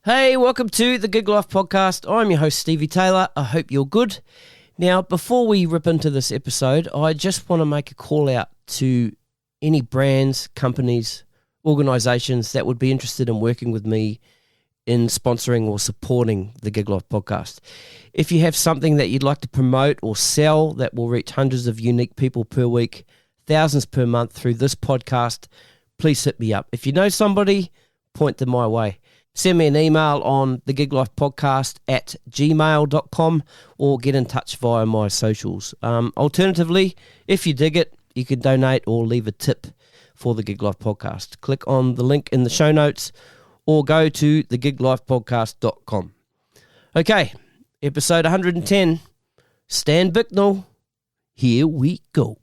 Hey, welcome to the Gig Life Podcast. I'm your host, Stevie Taylor. I hope you're good. Now, before we rip into this episode, I just want to make a call out to any brands, companies, organisations that would be interested in working with me in sponsoring or supporting the Gig Life Podcast. If you have something that you'd like to promote or sell that will reach hundreds of unique people per week, thousands per month through this podcast, please hit me up. If you know somebody, point them my way. Send me an email on thegiglifepodcast@gmail.com or get in touch via my socials. Alternatively, if you dig it, you can donate or leave a tip for the Gig Life Podcast. Click on the link in the show notes or go to thegiglifepodcast.com. Okay, episode 110, Stan Bicknell. Here we go.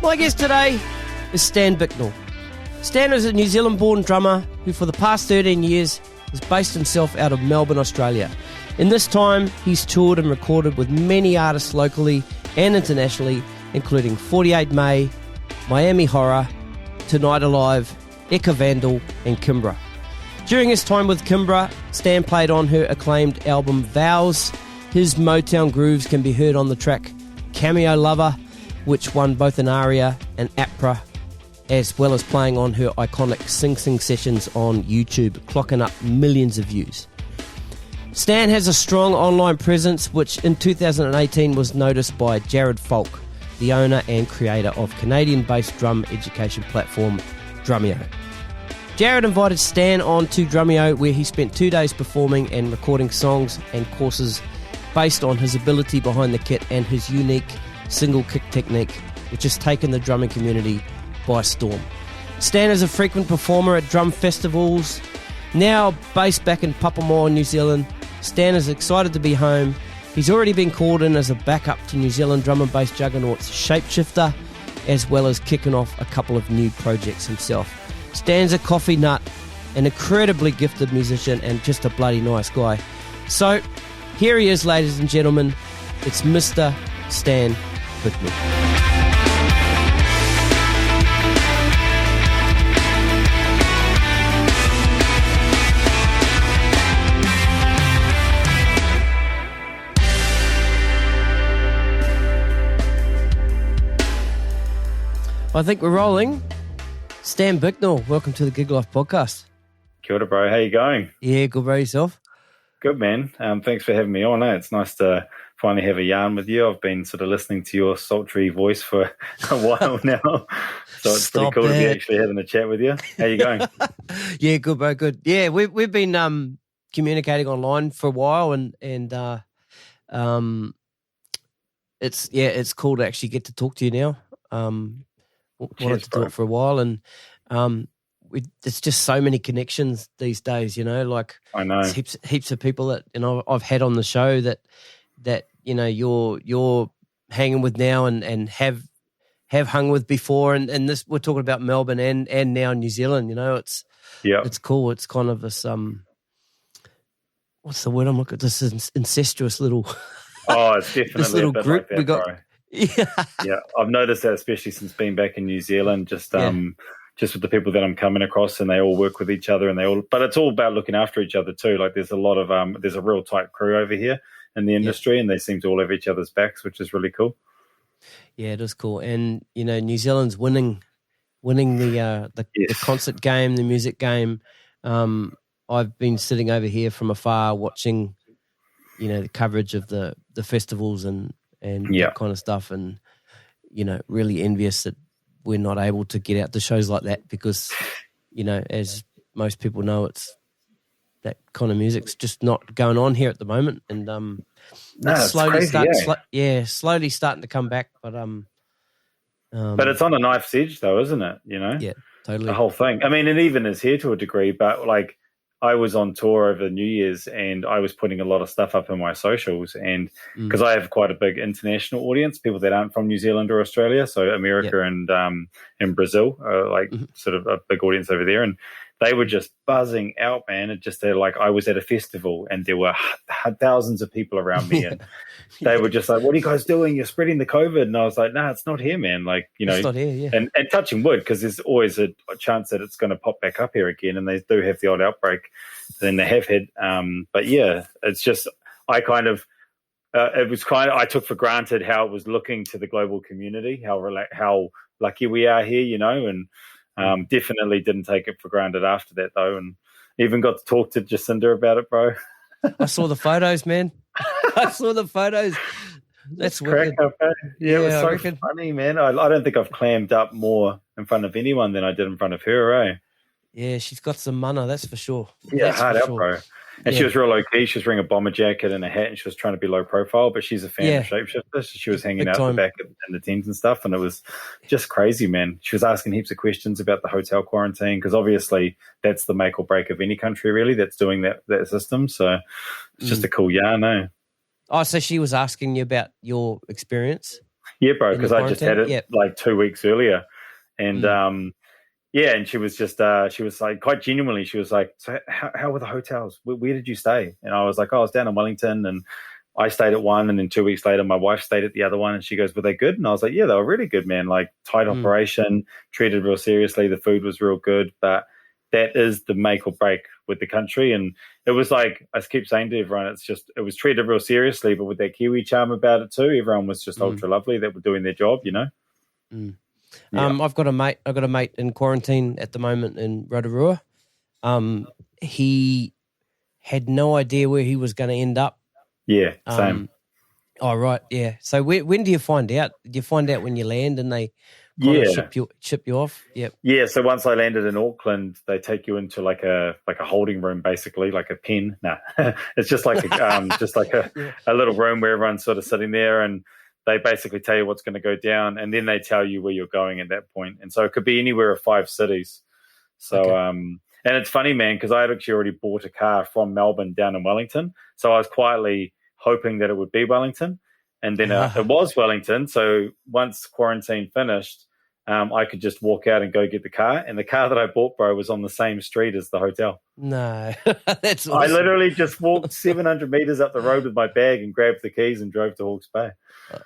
My guest today is Stan Bicknell. Stan is a New Zealand-born drummer who for the past 13 years has based himself out of Melbourne, Australia. In this time, he's toured and recorded with many artists locally and internationally, including 48 May, Miami Horror, Tonight Alive, Ecca Vandal and Kimbra. During his time with Kimbra, Stan played on her acclaimed album Vows. His Motown grooves can be heard on the track Cameo Lover, which won both an Aria and APRA, as well as playing on her iconic Sing Sing sessions on YouTube, clocking up millions of views. Stan has a strong online presence, which in 2018 was noticed by Jared Falk, the owner and creator of Canadian-based drum education platform Drumeo. Jared invited Stan on to Drumeo, where he spent 2 days performing and recording songs and courses based on his ability behind the kit and his unique single kick technique, which has taken the drumming community by storm. Stan is a frequent performer at drum festivals. Now based back in Papamoa, New Zealand, Stan is excited to be home. He's already been called in as a backup to New Zealand drum and bass juggernauts Shapeshifter, as well as kicking off a couple of new projects himself. Stan's a coffee nut, an incredibly gifted musician, and just a bloody nice guy. So here he is, ladies and gentlemen. It's Mr. Stan Bicknell. I think we're rolling. Stan Bicknell, welcome to the Gig Life Podcast. Kia ora, bro. How you going? Yeah, good, bro. Yourself? Good, man. Thanks for having me on. It's nice to finally have a yarn with you. I've been sort of listening to your sultry voice for a while now, so it's pretty cool to be actually having a chat with you. How you going? Yeah, good, bro. Good. Yeah, we've been communicating online for a while, and it's cool to actually get to talk to you now. Wanted to do it for a while, and it's just so many connections these days, you know. Like I know heaps of people that I've had on the show that you know you're hanging with now and have hung with before, and this we're talking about Melbourne and now New Zealand. You know, it's cool. It's kind of this what's the word I'm looking at? This incestuous little it's definitely this little a bit group like that, we got. bro. Yeah, I've noticed that, especially since being back in New Zealand. Just with the people that I'm coming across, and they all work with each other, but it's all about looking after each other too. Like there's a lot of there's a real tight crew over here in the industry, and they seem to all have each other's backs, which is really cool. Yeah, it is cool. And you know, New Zealand's winning the concert game, the music game. I've been sitting over here from afar watching, you know, the coverage of the festivals and that kind of stuff, and you know, really envious that we're not able to get out to shows like that because, you know, as most people know, it's that kind of music's just not going on here at the moment, and it's crazy, slowly starting to come back, but but it's on a knife's edge, though, isn't it? Yeah, totally. The whole thing. I mean, it even is here to a degree, but like I was on tour over New Year's and I was putting a lot of stuff up in my socials, and because I have quite a big international audience, people that aren't from New Zealand or Australia, so America and Brazil are like sort of a big audience over there, and they were just buzzing out, man. It just like I was at a festival and there were thousands of people around me, and they were just like, "What are you guys doing? You're spreading the COVID." And I was like, "No, it's not here, man. Like, it's not here, and touching wood, because there's always a chance that it's going to pop back up here again, and they do have the odd outbreak, and they have had. But yeah, it's just I kind of I took for granted how it was looking to the global community, how lucky we are here, and. Definitely didn't take it for granted after that, though, and even got to talk to Jacinda about it, bro. I saw the photos, man. I saw the photos. That's wicked. Up, eh? Yeah, it was so funny, man. I don't think I've clammed up more in front of anyone than I did in front of her, eh? Yeah, she's got some mana, that's for sure. Yeah, that's hard out, bro. And she was real low-key. She was wearing a bomber jacket and a hat, and she was trying to be low-profile, but she's a fan of Shapeshifter, so she was hanging out the back in the tents and stuff, and it was just crazy, man. She was asking heaps of questions about the hotel quarantine, because obviously that's the make or break of any country, really, that's doing that system, so it's just a cool yarn, eh? Oh, so she was asking you about your experience? Yeah, bro, because I just had it like 2 weeks earlier, and yeah, and she was just, she was like, quite genuinely, she was like, so how were the hotels? Where did you stay? And I was like, I was down in Wellington, and I stayed at one, and then 2 weeks later, my wife stayed at the other one, and she goes, were they good? And I was like, yeah, they were really good, man. Like, tight operation, treated real seriously. The food was real good, but that is the make or break with the country. And it was like, I keep saying to everyone, it was treated real seriously, but with that Kiwi charm about it too. Everyone was just ultra lovely that were doing their job, Yeah. I've got a mate in quarantine at the moment in Rotorua. He had no idea where he was going to end up. Yeah, same. Oh, right, yeah. So when do you find out? Do you find out when you land and they kind of ship you off? Yep. Yeah, so once I landed in Auckland, they take you into like a holding room, basically, like a pen. No, it's just like a little room where everyone's sort of sitting there, and they basically tell you what's going to go down, and then they tell you where you're going at that point. And so it could be anywhere of 5 cities. So, and it's funny, man, because I had actually already bought a car from Melbourne down in Wellington. So I was quietly hoping that it would be Wellington. And then it was Wellington. So once quarantine finished, I could just walk out and go get the car. And the car that I bought, bro, was on the same street as the hotel. No, that's awesome. I literally just walked 700 meters up the road with my bag and grabbed the keys and drove to Hawke's Bay.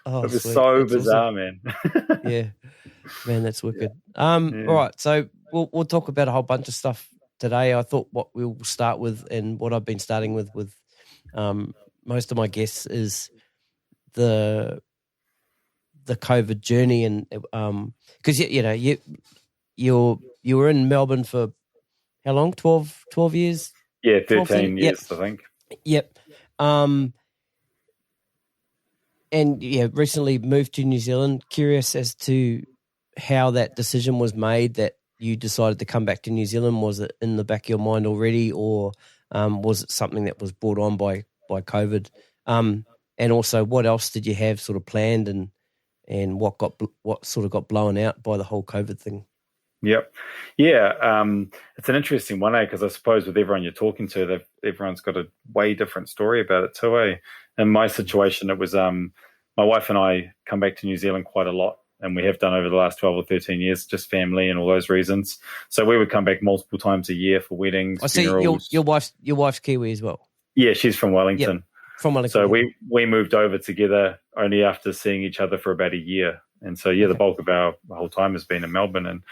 Oh, it was so bizarre, man. Yeah, man, that's wicked. All right, so we'll talk about a whole bunch of stuff today. I thought what we'll start with, and what I've been starting with most of my guests, is the COVID journey, and because you were in Melbourne for how long? 12 years? Yeah, 13 years, I think. Yep. And recently moved to New Zealand. Curious as to how that decision was made, that you decided to come back to New Zealand. Was it in the back of your mind already, or was it something that was brought on by COVID? And also, what else did you have sort of planned, and what sort of got blown out by the whole COVID thing? Yep. Yeah. It's an interesting one, because I suppose with everyone you're talking to, everyone's got a way different story about it too, eh? In my situation, it was my wife and I come back to New Zealand quite a lot, and we have done over the last 12 or 13 years, just family and all those reasons. So we would come back multiple times a year for weddings, funerals. Your wife's Kiwi as well? Yeah, she's from Wellington. Yep. From Wellington. So we moved over together only after seeing each other for about a year. And so, the bulk of our whole time has been in Melbourne.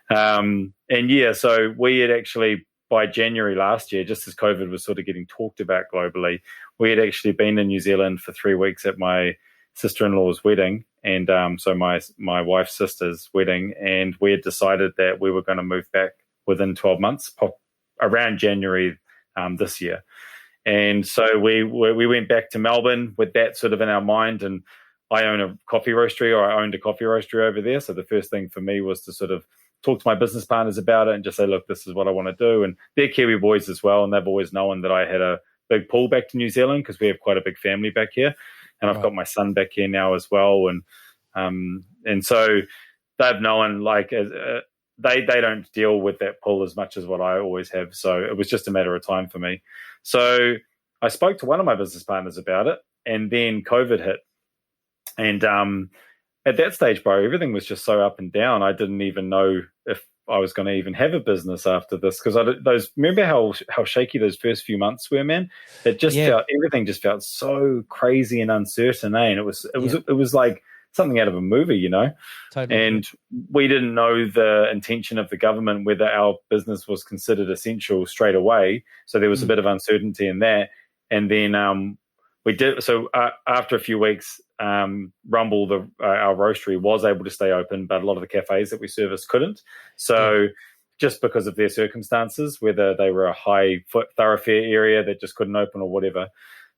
So we had actually, by January last year, just as COVID was sort of getting talked about globally, we had actually been in New Zealand for 3 weeks at my sister-in-law's wedding, and so my wife's sister's wedding, and we had decided that we were going to move back within 12 months, around January this year. And so we went back to Melbourne with that sort of in our mind, and I owned a coffee roastery over there. So the first thing for me was to sort of talk to my business partners about it and just say, look, this is what I want to do. And they're Kiwi boys as well, and they've always known that I had a big pull back to New Zealand because we have quite a big family back here, and I've got my son back here now as well. And so they've known, like, they don't deal with that pull as much as what I always have. So it was just a matter of time for me. So I spoke to one of my business partners about it, and then COVID hit. And at that stage, bro, everything was just so up and down. I didn't even know if I was going to even have a business after this, because remember how shaky those first few months were, man? It just felt, everything just felt so crazy and uncertain, and it was like something out of a movie, you know. Totally. And we didn't know the intention of the government, whether our business was considered essential straight away. So there was a bit of uncertainty in that. And then we did. So after a few weeks, Rumble, our roastery, was able to stay open, but a lot of the cafes that we serviced couldn't. So just because of their circumstances, whether they were a high foot thoroughfare area that just couldn't open or whatever.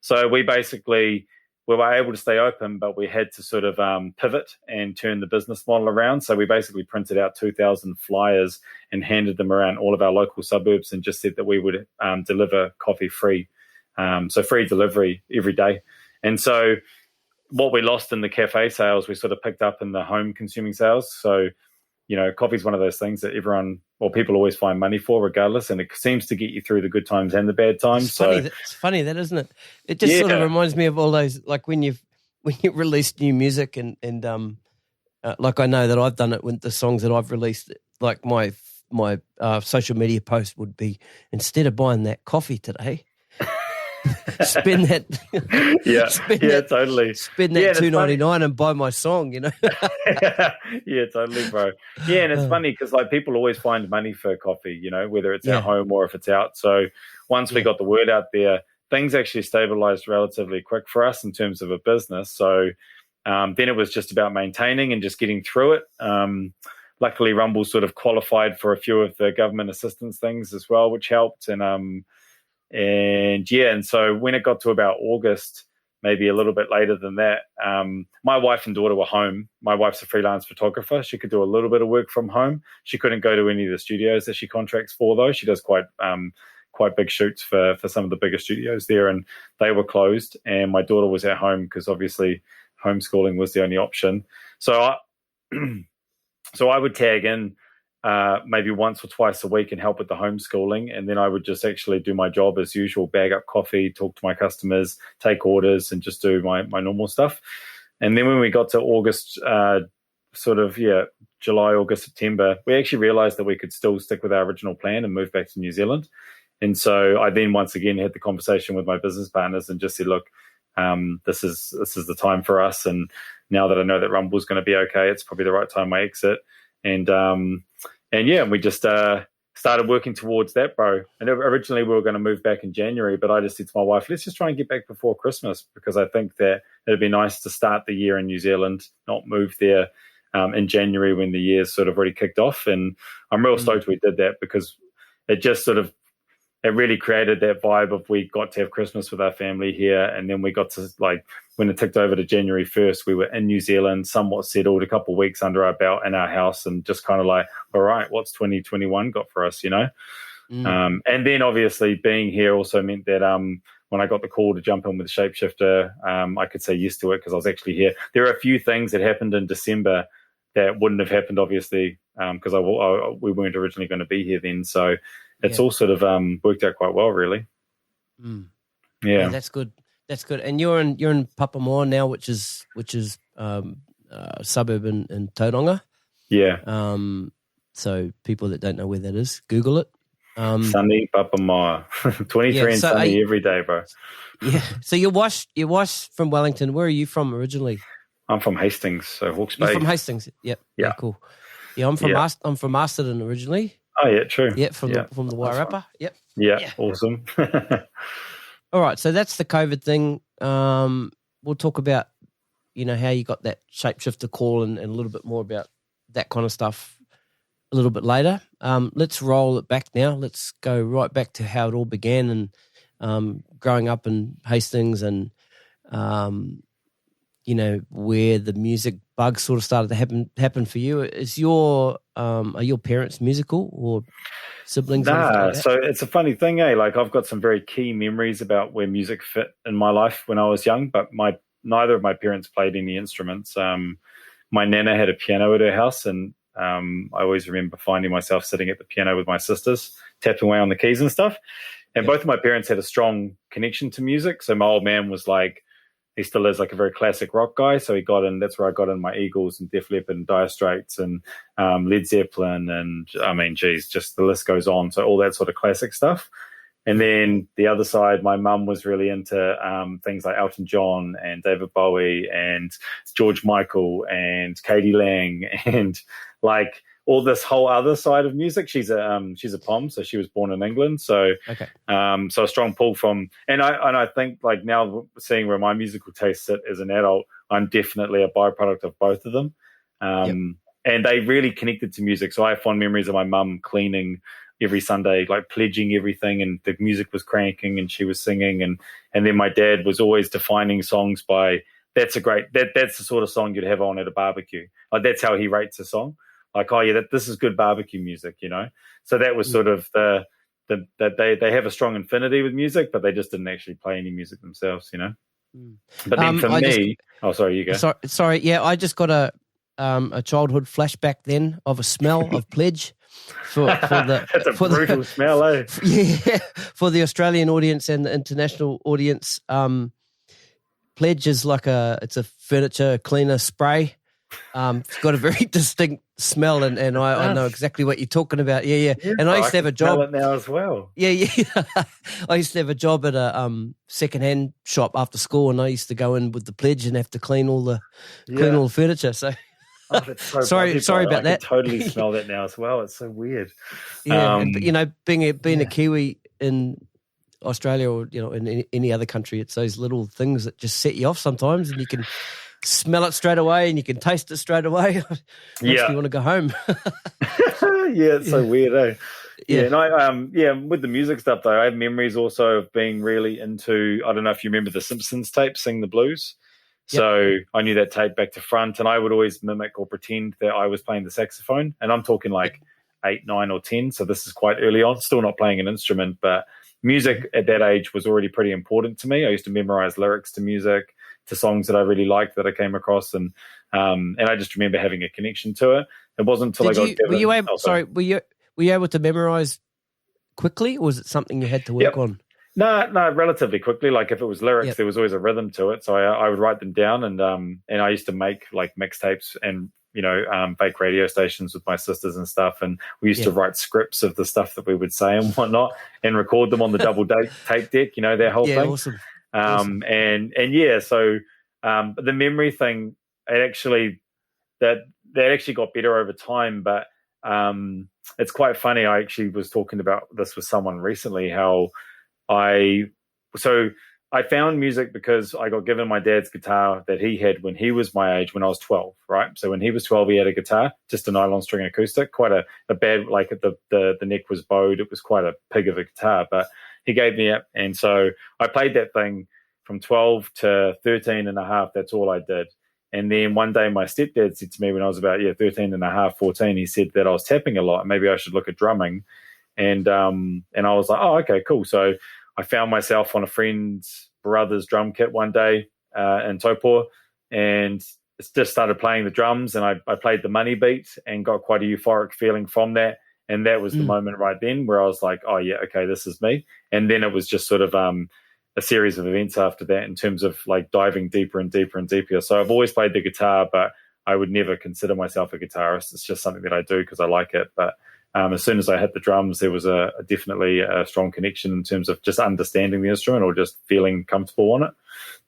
So we were able to stay open, but we had to sort of pivot and turn the business model around. So we basically printed out 2,000 flyers and handed them around all of our local suburbs and just said that we would deliver coffee free. So free delivery every day. And so what we lost in the cafe sales, we sort of picked up in the home consuming sales. So, you know, coffee's one of those things that people always find money for regardless, and it seems to get you through the good times and the bad times. It's funny that, isn't it? It just sort of reminds me of all those, like when you release new music and like I know that I've done it with the songs that I've released. Like my social media post would be, instead of buying that coffee today, spend that totally. Spend that $2.99 and buy my song, you know. Yeah, totally, bro. Yeah, and it's funny because like people always find money for coffee, you know, whether it's at home or if it's out. So once we got the word out there, things actually stabilized relatively quick for us in terms of a business. So then it was just about maintaining and just getting through it. Luckily, Rumble sort of qualified for a few of the government assistance things as well, which helped. And so when it got to about August, maybe a little bit later than that, my wife and daughter were home. My wife's a freelance photographer. She could do a little bit of work from home. She couldn't go to any of the studios that she contracts for, though. She does quite big shoots for some of the bigger studios there, and they were closed. And my daughter was at home because obviously homeschooling was the only option. So I would tag in maybe once or twice a week and help with the homeschooling. And then I would just actually do my job as usual, bag up coffee, talk to my customers, take orders, and just do my normal stuff. And then when we got to August, July, August, September, we actually realized that we could still stick with our original plan and move back to New Zealand. And so I then once again had the conversation with my business partners and just said, look, this is the time for us. And now that I know that Rumble's going to be okay, it's probably the right time I exit. And we just started working towards that, bro. And originally we were going to move back in January, but I just said to my wife, let's just try and get back before Christmas, because I think that it'd be nice to start the year in New Zealand, not move there in January when the year's sort of already kicked off. And I'm real stoked we did that, because it just sort of, it really created that vibe of we got to have Christmas with our family here. And then we got to, like, when it ticked over to January 1st, we were in New Zealand, somewhat settled, a couple of weeks under our belt in our house, and just kind of like, all right, what's 2021 got for us, you know? And then obviously being here also meant that when I got the call to jump in with Shapeshifter, I could say yes to it because I was actually here. There are a few things that happened in December that wouldn't have happened, obviously, because we weren't originally going to be here then. So it's all sort of worked out quite well, really. Yeah, that's good. That's good. And you're in Papamoa now, which is a suburb in Tauranga. Yeah. So people that don't know where that is, Google it. Sunny Papamoa, 23 and sunny every day, bro. Yeah. So your wife's from Wellington. Where are you from originally? I'm from Hastings, so Hawke's Bay. You're from Hastings. Yep. Yeah. Cool. Yeah, I'm from Masterton originally. Oh yeah, true. Yeah, from the Wairarapa. Right. Yep. Yeah, awesome. All right, so that's the COVID thing. We'll talk about, how you got that Shapeshifter call and a little bit more about that kind of stuff a little bit later. Let's roll it back now. Let's go right back to how it all began and growing up in Hastings and, where the music bug sort of started to happen for you. Are your parents musical or siblings? Nah, like that? so it's a funny thing, eh? Like I've got some very key memories about where music fit in my life when I was young, but neither of my parents played any instruments. My nana had a piano at her house, and I always remember finding myself sitting at the piano with my sisters, tapping away on the keys and stuff. And both of my parents had a strong connection to music. So my old man was like, he still is like a very classic rock guy. So he got in, that's where I got in my Eagles and Def Leppard and Dire Straits and Led Zeppelin. And I mean, geez, just the list goes on. So all that sort of classic stuff. And then the other side, my mum was really into things like Elton John and David Bowie and George Michael and Katie Lang and like all this whole other side of music. She's a Pom, so she was born in England. So so a strong pull from, and I think like now seeing where my musical tastes sit as an adult, I'm definitely a byproduct of both of them. And they really connected to music. So I have fond memories of my mum cleaning every Sunday, like pledging everything, and the music was cranking and she was singing, and then my dad was always defining songs by that's the sort of song you'd have on at a barbecue. Like that's how he rates a song. Like, oh yeah, this is good barbecue music, you know. So that was sort of that they have a strong affinity with music, but they just didn't actually play any music themselves, you know. But then for me, sorry, you go. Sorry, yeah, I just got a childhood flashback then of a smell of pledge. That's a brutal smell, eh? Yeah, for the Australian audience and the international audience, pledge is like it's a furniture cleaner spray. It's got a very distinct smell, and I know exactly what you're talking about. Yeah. And I used to have a job. Smell it now as well. Yeah. I used to have a job at a second-hand shop after school, and I used to go in with the pledge and have to clean all the furniture. So. Oh, that's so sorry about that. I can totally smell that now as well. It's so weird. Yeah, and, you know, being a Kiwi in Australia or in any other country, it's those little things that just set you off sometimes, and you can smell it straight away and you can taste it straight away. You want to go home. Yeah, it's so weird, eh? Yeah, and with the music stuff though, I have memories also of being really into. I don't know if you remember the Simpsons tape, "Sing the Blues." So I knew that tape back to front, and I would always mimic or pretend that I was playing the saxophone. And I'm talking like 8, 9, or 10. So this is quite early on, still not playing an instrument, but music at that age was already pretty important to me. I used to memorize lyrics to music, to songs that I really liked that I came across. And I just remember having a connection to it. It wasn't until I got given... Were you able to memorize quickly, or was it something you had to work on? No, relatively quickly. Like if it was lyrics, there was always a rhythm to it. So I would write them down, and I used to make like mixtapes and fake radio stations with my sisters and stuff. And we used to write scripts of the stuff that we would say and whatnot, and record them on the double tape deck. You know, that whole thing. Awesome. So the memory thing, that actually got better over time, but it's quite funny. I actually was talking about this with someone recently, how I found music because I got given my dad's guitar that he had when he was my age, when I was 12, right? So when he was 12, he had a guitar, just a nylon string acoustic, quite a bad, like the neck was bowed. It was quite a pig of a guitar, but he gave me it. And so I played that thing from 12 to 13 and a half. That's all I did. And then one day my stepdad said to me when I was about 13 and a half, 14, he said that I was tapping a lot. Maybe I should look at drumming. And I was like, oh, okay, cool. So I found myself on a friend's brother's drum kit one day in Taupō, and just started playing the drums, and I played the money beat and got quite a euphoric feeling from that. And that was the moment right then where I was like, oh yeah, okay, this is me. And then it was just sort of a series of events after that in terms of like diving deeper and deeper and deeper. So I've always played the guitar, but I would never consider myself a guitarist. It's just something that I do because I like it. But as soon as I hit the drums, there was definitely a strong connection in terms of just understanding the instrument or just feeling comfortable on it.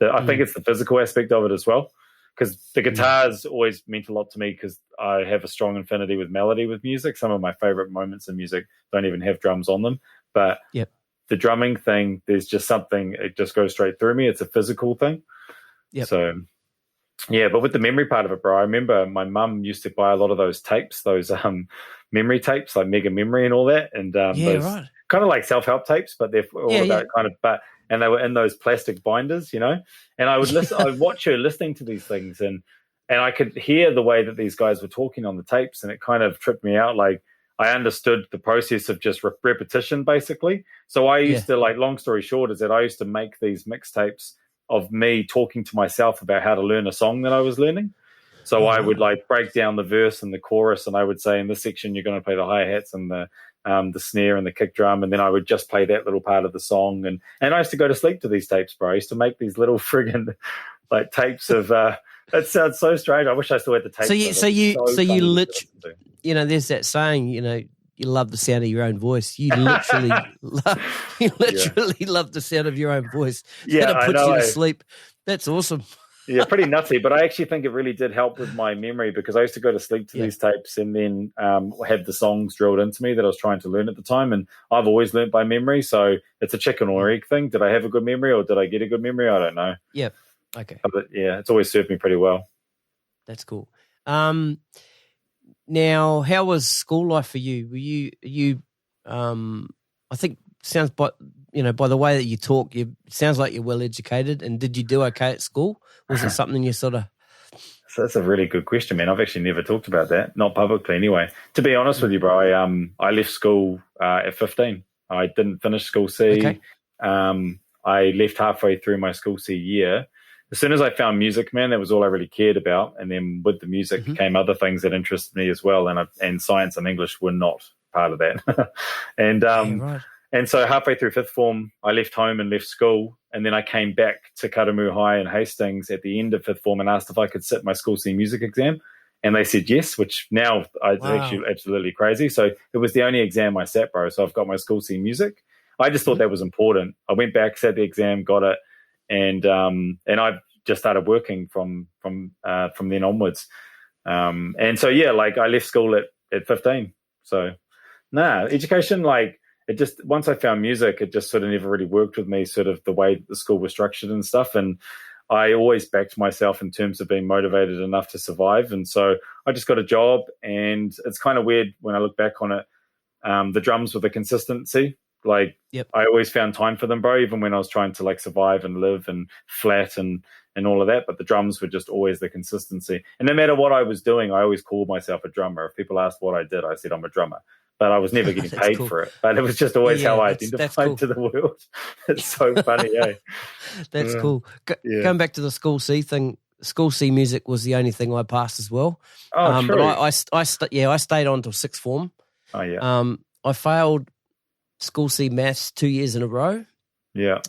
I think it's the physical aspect of it as well, because the guitar's always meant a lot to me because I have a strong affinity with melody with music. Some of my favorite moments in music don't even have drums on them. But the drumming thing, there's just something, it just goes straight through me. It's a physical thing. So... yeah, but with the memory part of it, bro, I remember my mum used to buy a lot of those tapes, those memory tapes, like Mega Memory and all that, and those kind of like self-help tapes, but they're all about kind of, and they were in those plastic binders, you know. And I would listen, I would watch her listening to these things, and and I could hear the way that these guys were talking on the tapes, and it kind of tripped me out. Like, I understood the process of just repetition, basically. So I used to, like, long story short is that I used to make these mixtapes of me talking to myself about how to learn a song that I was learning. So I would, like, break down the verse and the chorus, and I would say, in this section, you're going to play the hi-hats and the snare and the kick drum, and then I would just play that little part of the song. And I used to go to sleep to these tapes, bro. I used to make these little friggin' like tapes of that sounds so strange. I wish I still had the tapes. So you literally, you know, there's that saying, you know, you love the sound of your own voice. You literally love the sound of your own voice. Yeah, it puts you to sleep. That's awesome. Yeah, pretty nutty, but I actually think it really did help with my memory, because I used to go to sleep to these tapes and then have the songs drilled into me that I was trying to learn at the time. And I've always learned by memory, so it's a chicken or egg thing. Did I have a good memory or did I get a good memory? I don't know. Yeah. Okay. But yeah, it's always served me pretty well. That's cool. Now, how was school life for you? Were you I think sounds by the way that you talk, it sounds like you're well educated. And did you do okay at school? Was it something you sort of? So that's a really good question, man. I've actually never talked about that, not publicly anyway. To be honest with you, bro, I left school at 15. I didn't finish school C. Okay. I left halfway through my school C year. As soon as I found music, man, that was all I really cared about. And then with the music came other things that interested me as well. And science and English were not part of that. And so halfway through fifth form, I left home and left school. And then I came back to Karamu High in Hastings at the end of fifth form and asked if I could sit my school C music exam. And they said yes, which now is actually absolutely crazy. So it was the only exam I sat, bro. So I've got my school C music. I just thought that was important. I went back, sat the exam, got it. And I've just started working from then onwards. And so, yeah, like I left school at 15. So, education, like it just, once I found music, it just sort of never really worked with me, sort of the way the school was structured and stuff. And I always backed myself in terms of being motivated enough to survive. And so I just got a job, and it's kind of weird when I look back on it. The drums were the consistency. Like, I always found time for them, bro, even when I was trying to like survive and live and flat and all of that. But the drums were just always the consistency. And no matter what I was doing, I always called myself a drummer. If people asked what I did, I said I'm a drummer. But I was never getting paid for it. But it was just always how I identified to the world. It's so funny, eh? That's cool. Going back to the school C thing, school C music was the only thing I passed as well. Oh, true. But I stayed on till sixth form. Oh, yeah. I failed school C maths 2 years in a row. Yeah.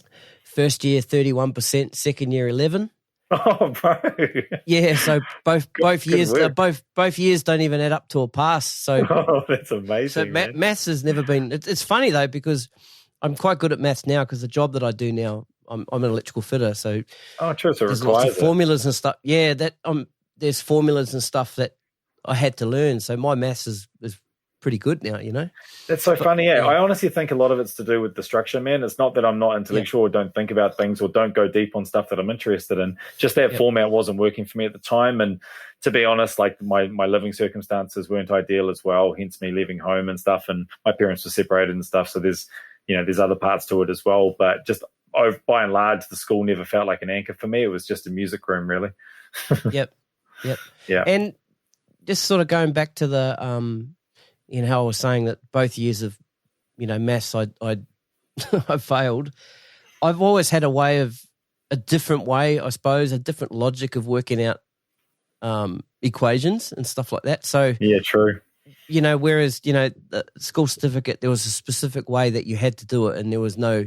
First year 31%, second year 11. Oh, bro. Yeah, so both years both years don't even add up to a pass. So that's amazing. So maths has never been. It's funny though, because I'm quite good at maths now, because the job that I do now, I'm an electrical fitter. So true. So there's lots of formulas and stuff. Yeah, there's formulas and stuff that I had to learn. So my maths is pretty good now, you know. That's so funny. Yeah, I honestly think a lot of it's to do with the structure, man. It's not that I'm not intellectual or don't think about things or don't go deep on stuff that I'm interested in. Just that format wasn't working for me at the time. And to be honest, like my living circumstances weren't ideal as well, hence me leaving home and stuff. And my parents were separated and stuff. So there's other parts to it as well. But just by and large, the school never felt like an anchor for me. It was just a music room, really. Yep. Yeah. And just sort of going back to the how I was saying that both years of, maths I I failed. I've always had a different way, I suppose, a different logic of working out equations and stuff like that. So yeah, true. Whereas the school certificate, there was a specific way that you had to do it, and there was no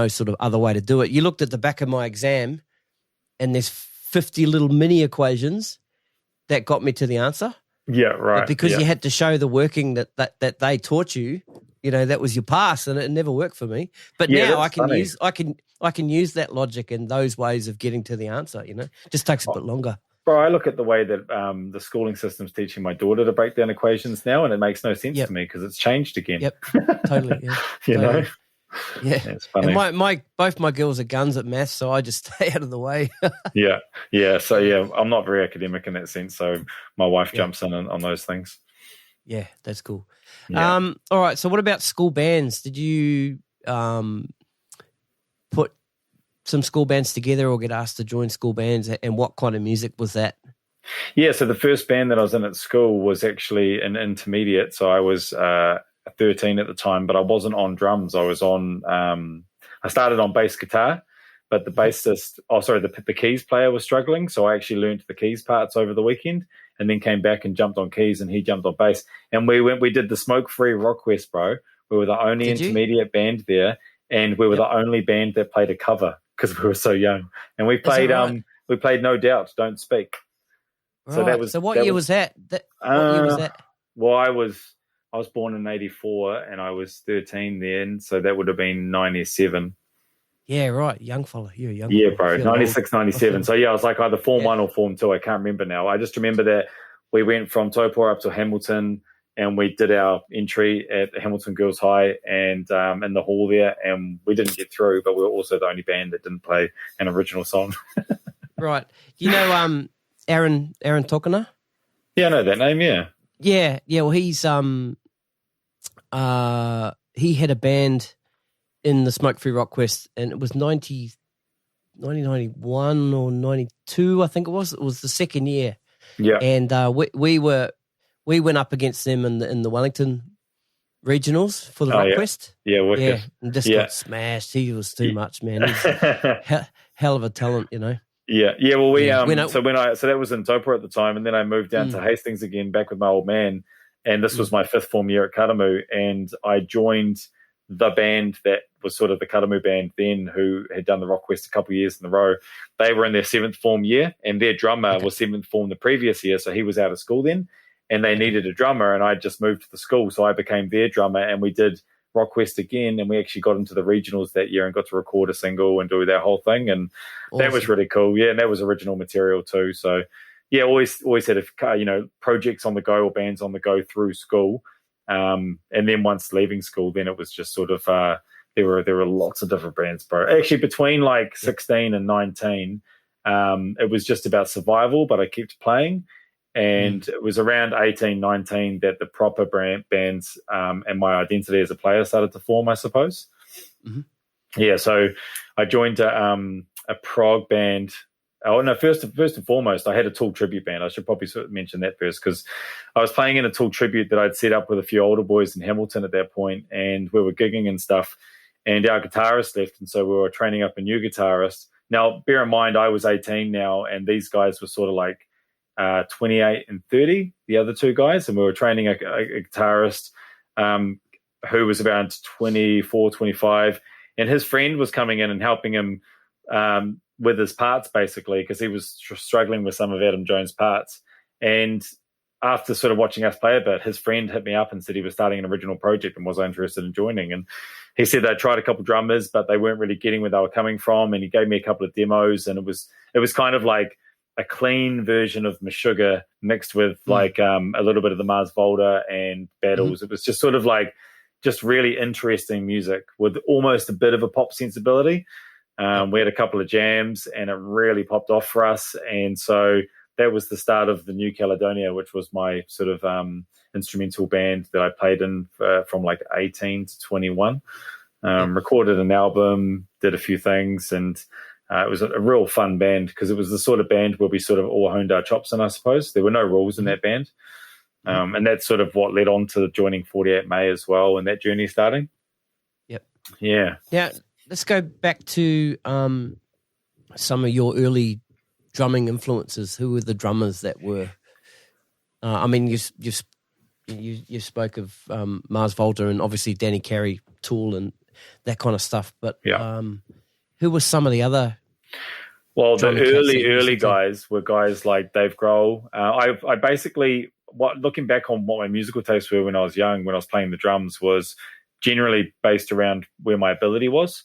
sort of other way to do it. You looked at the back of my exam, and there's 50 little mini equations that got me to the answer. Yeah, right. But because you had to show the working that they taught you, that was your pass, and it never worked for me. But now I can use that logic and those ways of getting to the answer. Just takes a bit longer. Bro, I look at the way that the schooling system's teaching my daughter to break down equations now, and it makes no sense to me because it's changed again. Yep, totally. Yeah, you totally. know. Yeah, it's funny. And both my girls are guns at maths, so I just stay out of the way. yeah. So I'm not very academic in that sense. So my wife jumps in on those things. Yeah, that's cool. Yeah. All right. So what about school bands? Did you put some school bands together or get asked to join school bands, and what kind of music was that? Yeah, so the first band that I was in at school was actually an intermediate. So I was 13 at the time, but I wasn't on drums. I was on, I started on bass guitar, but the bassist, the keys player was struggling. So I actually learned the keys parts over the weekend and then came back and jumped on keys and he jumped on bass. And we did the Smoke-Free Rock Quest, bro. We were the only intermediate band there, and we were the only band that played a cover because we were so young. And we played we played No Doubt, Don't Speak. Right. So what year was that? What year was that? Well, I was born in 84 and I was 13 then, so that would have been 97. Yeah, right. Young fella. You're a young Yeah, fella. bro. 96, 97. So, yeah, I was like either Form 1 or Form 2. I can't remember now. I just remember that we went from Taupo up to Hamilton and we did our entry at Hamilton Girls High and in the hall there, and we didn't get through, but we were also the only band that didn't play an original song. Right. Do you know Aaron Tokana? Yeah, I know that name, yeah. Yeah. Well, he's he had a band in the Smoke-Free Rock Quest, and it was 1991 or 92, I think it was. It was the second year. Yeah. And we went up against them in the Wellington regionals for the Rock Quest. Yeah, wicked. Yeah, and just got smashed. He was too much, man. He's hell of a talent, you know. Yeah. Well, so that was in Taupo at the time, and then I moved down to Hastings again, back with my old man, and this was my fifth form year at Karamu, and I joined the band that was sort of the Karamu band then, who had done the Rock Quest a couple of years in a row. They were in their seventh form year, and their drummer was seventh form the previous year, so he was out of school then, and they needed a drummer, and I just moved to the school, so I became their drummer, and we did Rock Quest again, and we actually got into the regionals that year and got to record a single and do that whole thing, and that was really cool. Yeah, and that was original material too. So yeah, always had projects on the go or bands on the go through school, and then once leaving school, then it was just sort of there were lots of different bands, bro. Actually, between like 16 and 19, it was just about survival, but I kept playing. And it was around 18, 19 that the proper bands and my identity as a player started to form, I suppose. Mm-hmm. Yeah, so I joined a prog band. Oh, no, first and foremost, I had a Tool tribute band. I should probably sort of mention that first, because I was playing in a Tool tribute that I'd set up with a few older boys in Hamilton at that point, and we were gigging and stuff, and our guitarist left, and so we were training up a new guitarist. Now, bear in mind, I was 18 now, and these guys were sort of like 28 and 30, the other two guys, and we were training a guitarist who was around 24, 25, and his friend was coming in and helping him with his parts, basically, because he was struggling with some of Adam Jones' parts. And after sort of watching us play a bit, his friend hit me up and said he was starting an original project and was interested in joining. And he said they tried a couple of drummers, but they weren't really getting where they were coming from, and he gave me a couple of demos, and it was kind of like a clean version of Meshuggah mixed with like a little bit of the Mars Volta and Battles. Mm-hmm. It was just sort of like just really interesting music with almost a bit of a pop sensibility. We had a couple of jams and it really popped off for us. And so that was the start of the New Caledonia, which was my sort of instrumental band that I played in from like 18 to 21. Recorded an album, did a few things, and it was a real fun band because it was the sort of band where we sort of all honed our chops in, I suppose. There were no rules in that band. And that's sort of what led on to joining 48 May as well and that journey starting. Yep. Yeah. Now, let's go back to some of your early drumming influences. Who were the drummers that were? I mean, you spoke of Mars Volta and obviously Danny Carey, Tool, and that kind of stuff. But who were some of the other? Well, the early guys were guys like Dave Grohl. I basically, looking back on what my musical tastes were when I was young, when I was playing the drums, was generally based around where my ability was.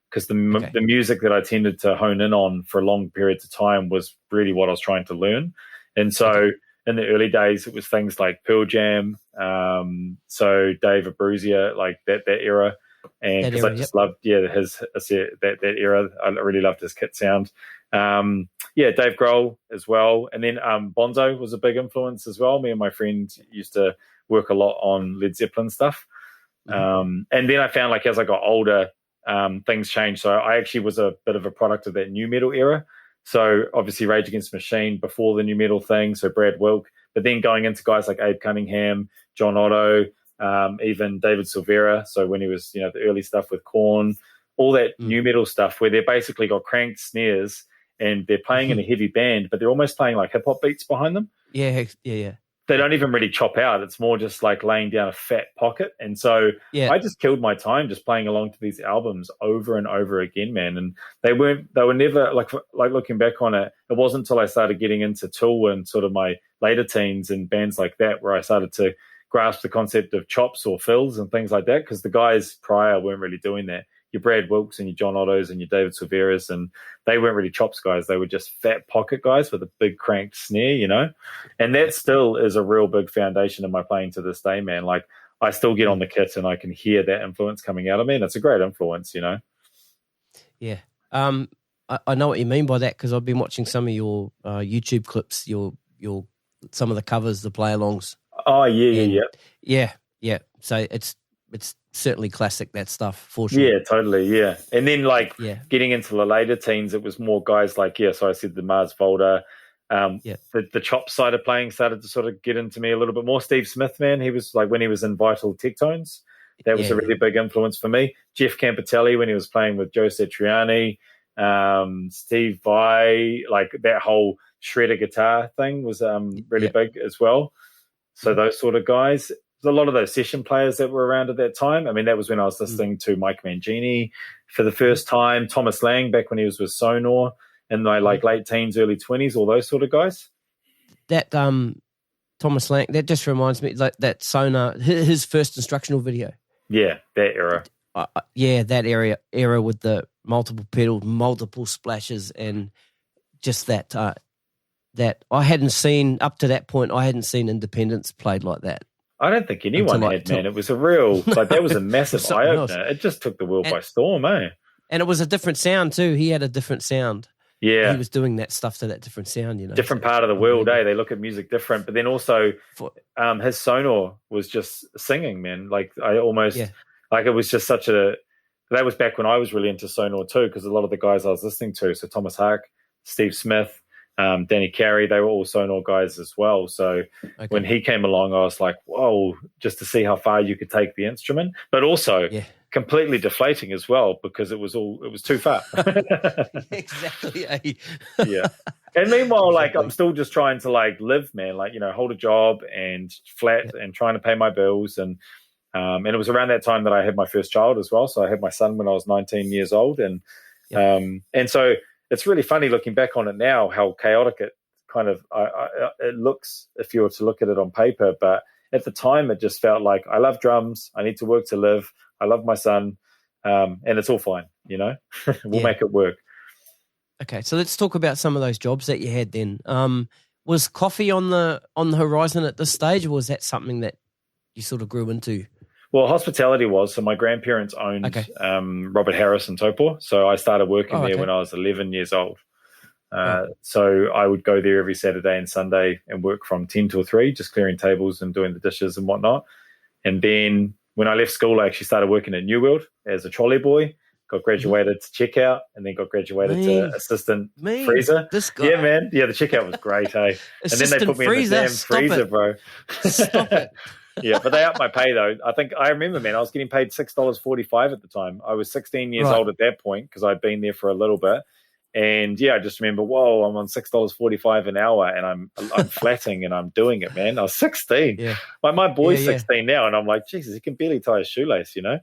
Because the music that I tended to hone in on for long periods of time was really what I was trying to learn. And so in the early days, it was things like Pearl Jam, so Dave Abruzia, like that era. And because I just loved, that era. I really loved his kit sound. Dave Grohl as well. And then Bonzo was a big influence as well. Me and my friend used to work a lot on Led Zeppelin stuff. And then I found, like, as I got older, things changed. So I actually was a bit of a product of that new metal era. So obviously Rage Against the Machine before the new metal thing, so Brad Wilk, but then going into guys like Abe Cunningham, John Otto, even David Silvera. So when he was, the early stuff with Korn, all that new metal stuff where they basically got cranked snares and they're playing in a heavy band, but they're almost playing like hip hop beats behind them. Yeah. They don't even really chop out. It's more just like laying down a fat pocket. And so I just killed my time just playing along to these albums over and over again, man. And they were never like looking back on it, it wasn't until I started getting into Tool and sort of my later teens and bands like that where I started to grasp the concept of chops or fills and things like that, because the guys prior weren't really doing that. Your Brad Wilks and your John Ottos and your David Silveras, and they weren't really chops guys. They were just fat pocket guys with a big cranked snare, and that still is a real big foundation in my playing to this day, man. Like I still get on the kit and I can hear that influence coming out of me, and it's a great influence, Yeah. I know what you mean by that, because I've been watching some of your YouTube clips, your some of the covers, the play-alongs. Oh, yeah. So it's certainly classic, that stuff, for sure. Yeah, totally, yeah. And then getting into the later teens, it was more guys like, so I said the Mars Volta, the chop side of playing started to sort of get into me a little bit more. Steve Smith, man, he was like when he was in Vital Tectones, that was a really big influence for me. Jeff Campitelli when he was playing with Joe Satriani, Steve Vai, like that whole shredder guitar thing was really big as well. So those sort of guys. A lot of those session players that were around at that time. I mean, that was when I was listening to Mike Mangini for the first time, Thomas Lang back when he was with Sonar in my late teens, early 20s, all those sort of guys. That Thomas Lang, that just reminds me, like that Sonar, his first instructional video. Yeah, that era. That era with the multiple pedals, multiple splashes, and just that I hadn't seen, up to that point, I hadn't seen Independence played like that. I don't think anyone had, man. It was a real, that was a massive eye-opener. It just took the world by storm, eh? And it was a different sound too. He had a different sound. Yeah. He was doing that stuff to that different sound, Different part of the world, eh? They look at music different. But then also his Sonar was just singing, man. Like I almost, like it was just such that was back when I was really into Sonar too, because a lot of the guys I was listening to, so Thomas Hark, Steve Smith, Danny Carey, they were all Sonar guys as well. So when he came along, I was like, whoa, just to see how far you could take the instrument, but also completely deflating as well, because it was too far. Exactly. Yeah. And meanwhile, like I'm still just trying to like live, man, like, hold a job and flat and trying to pay my bills. And it was around that time that I had my first child as well. So I had my son when I was 19 years old. And so it's really funny looking back on it now, how chaotic it kind of it looks if you were to look at it on paper. But at the time, it just felt like I love drums. I need to work to live. I love my son, and it's all fine. We'll make it work. Okay, so let's talk about some of those jobs that you had then. Was coffee on the horizon at this stage, or was that something that you sort of grew into? Well, hospitality was. So my grandparents owned Robert Harris and Topor. So I started working there when I was 11 years old. So I would go there every Saturday and Sunday and work from 10 till 3, just clearing tables and doing the dishes and whatnot. And then when I left school, I actually started working at New World as a trolley boy, got graduated to checkout, and then got graduated to assistant freezer. This guy. Yeah, man. Yeah, the checkout was great, hey? And then they put me in the damn freezer, bro. Stop it. Yeah, but they upped my pay, though. I remember, man, I was getting paid $6.45 at the time. I was 16 years old at that point because I'd been there for a little bit. And, I just remember, whoa, I'm on $6.45 an hour, and I'm flatting and I'm doing it, man. I was 16. Yeah. Like, my boy's 16 now, and I'm like, Jesus, he can barely tie his shoelace, Yeah,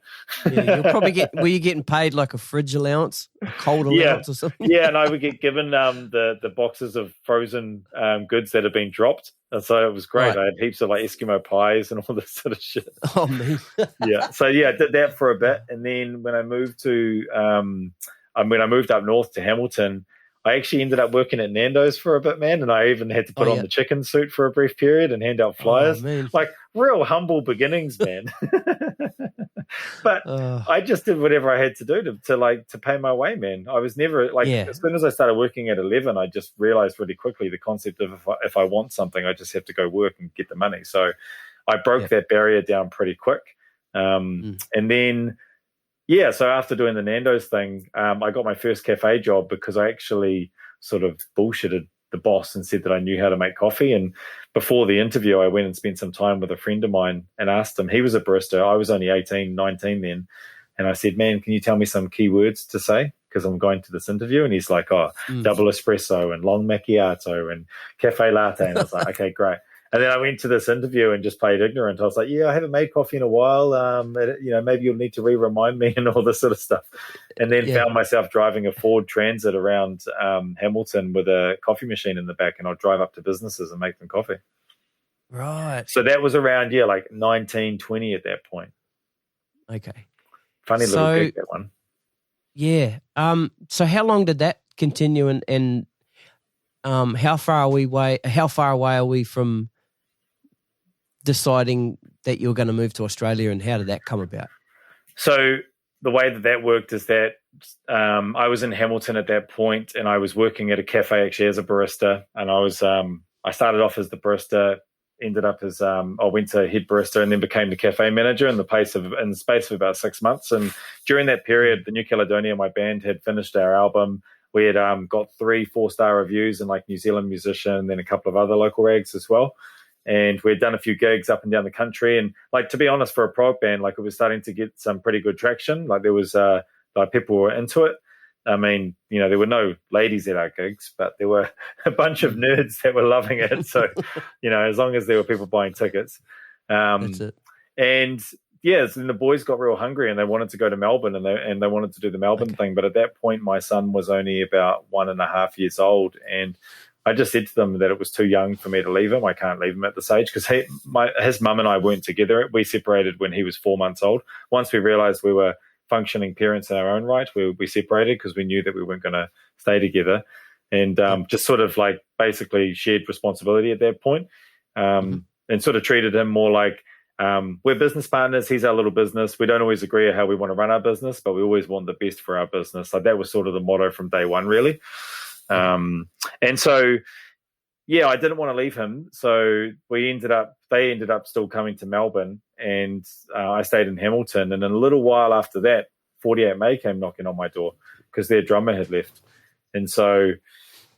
you'll probably were you getting paid like a fridge allowance, a cold allowance or something? Yeah, and I would get given the boxes of frozen goods that had been dropped. And so it was great. Right. I had heaps of like Eskimo pies and all this sort of shit. Oh, man. Yeah. So, I did that for a bit. And then when I moved up north to Hamilton, I actually ended up working at Nando's for a bit, man. And I even had to put on the chicken suit for a brief period and hand out flyers. Like real humble beginnings, man. But I just did whatever I had to do to pay my way, man. I was never as soon as I started working at 11, I just realized really quickly the concept of if I want something, I just have to go work and get the money. So I broke that barrier down pretty quick. And then Yeah, so after doing the Nando's thing, I got my first cafe job because I actually sort of bullshitted the boss and said that I knew how to make coffee. And before the interview, I went and spent some time with a friend of mine and asked him. He was a barista. I was only 18, 19 then. And I said, man, can you tell me some key words to say? Because I'm going to this interview. And he's like, double espresso and long macchiato and cafe latte. And I was like, okay, great. And then I went to this interview and just played ignorant. I was like, yeah, I haven't made coffee in a while. Maybe you'll need to remind me and all this sort of stuff. And then found myself driving a Ford Transit around Hamilton with a coffee machine in the back, and I'd drive up to businesses and make them coffee. Right. So that was around, like 19, 20 at that point. Okay. Funny little gig, that one. Yeah. So how long did that continue, and how far away are we from deciding that you're going to move to Australia, and how did that come about? So the way that worked is that I was in Hamilton at that point, and I was working at a cafe actually as a barista, and I started off as the barista, ended up as I went to head barista and then became the cafe manager in the space of about 6 months. And during that period, the New Caledonia, my band, had finished our album. We had got 3 4-star reviews in like New Zealand Musician, and then a couple of other local rags as well. And we'd done a few gigs up and down the country. And like, to be honest, for a prog band, like, it was starting to get some pretty good traction. Like, there was like, people were into it. I mean, there were no ladies at our gigs, but there were a bunch of nerds that were loving it. So, as long as there were people buying tickets. That's it. And yeah, so then the boys got real hungry and they wanted to go to Melbourne, and they wanted to do the Melbourne thing. But at that point, my son was only about 1.5 years old, and I just said to them that it was too young for me to leave him. I can't leave him at this age, because his mum and I weren't together. We separated when he was 4 months old. Once we realized we were functioning parents in our own right, we separated because we knew that we weren't going to stay together, and just sort of like basically shared responsibility at that point, and sort of treated him more like, we're business partners. He's our little business. We don't always agree on how we want to run our business, but we always want the best for our business. Like, that was sort of the motto from day one, really. And so, yeah, I didn't want to leave him. So they ended up still coming to Melbourne, and I stayed in Hamilton. And in a little while after that, 48 May came knocking on my door because their drummer had left. And so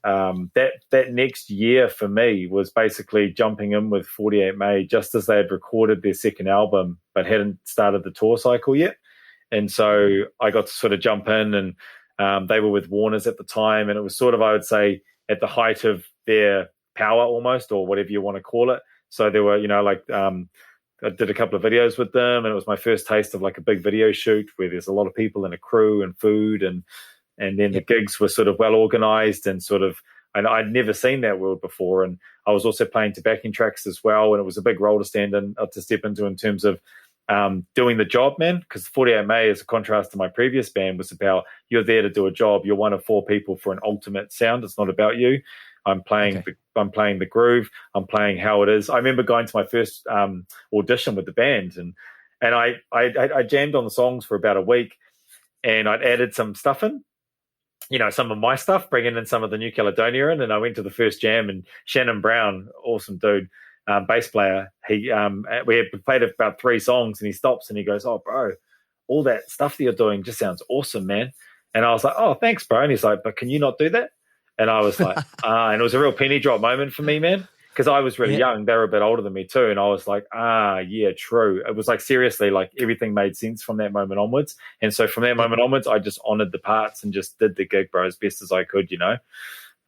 that next year for me was basically jumping in with 48 May just as they had recorded their second album but hadn't started the tour cycle yet. And so I got to sort of jump in, and they were with Warner's at the time, and it was sort of, I would say, at the height of their power almost, or whatever you want to call it. So there were, I did a couple of videos with them, and it was my first taste of like a big video shoot where there's a lot of people and a crew and food, and then the gigs were sort of well organized and sort of, and I'd never seen that world before. And I was also playing to backing tracks as well, and it was a big role to step into in terms of doing the job, man, because 48 May, as a contrast to my previous band, was about, you're there to do a job. You're one of 4 people for an ultimate sound. It's not about you. I'm playing the groove. I'm playing how it is. I remember going to my first audition with the band, and I jammed on the songs for about a week, and I'd added some stuff in, some of my stuff, bringing in some of the New Caledonia in, and I went to the first jam, and Shannon Brown, awesome dude, bass player, we had played about 3 songs, and he stops and he goes, "Oh, bro, all that stuff that you're doing just sounds awesome, man." And I was like, "Oh, thanks, bro." And he's like, "But can you not do that?" And I was like, and it was a real penny drop moment for me, man, because I was really young. They were a bit older than me too. And I was like, yeah, true. It was like, seriously, like everything made sense from that moment onwards. And so from that moment onwards, I just honored the parts and just did the gig, bro, as best as I could,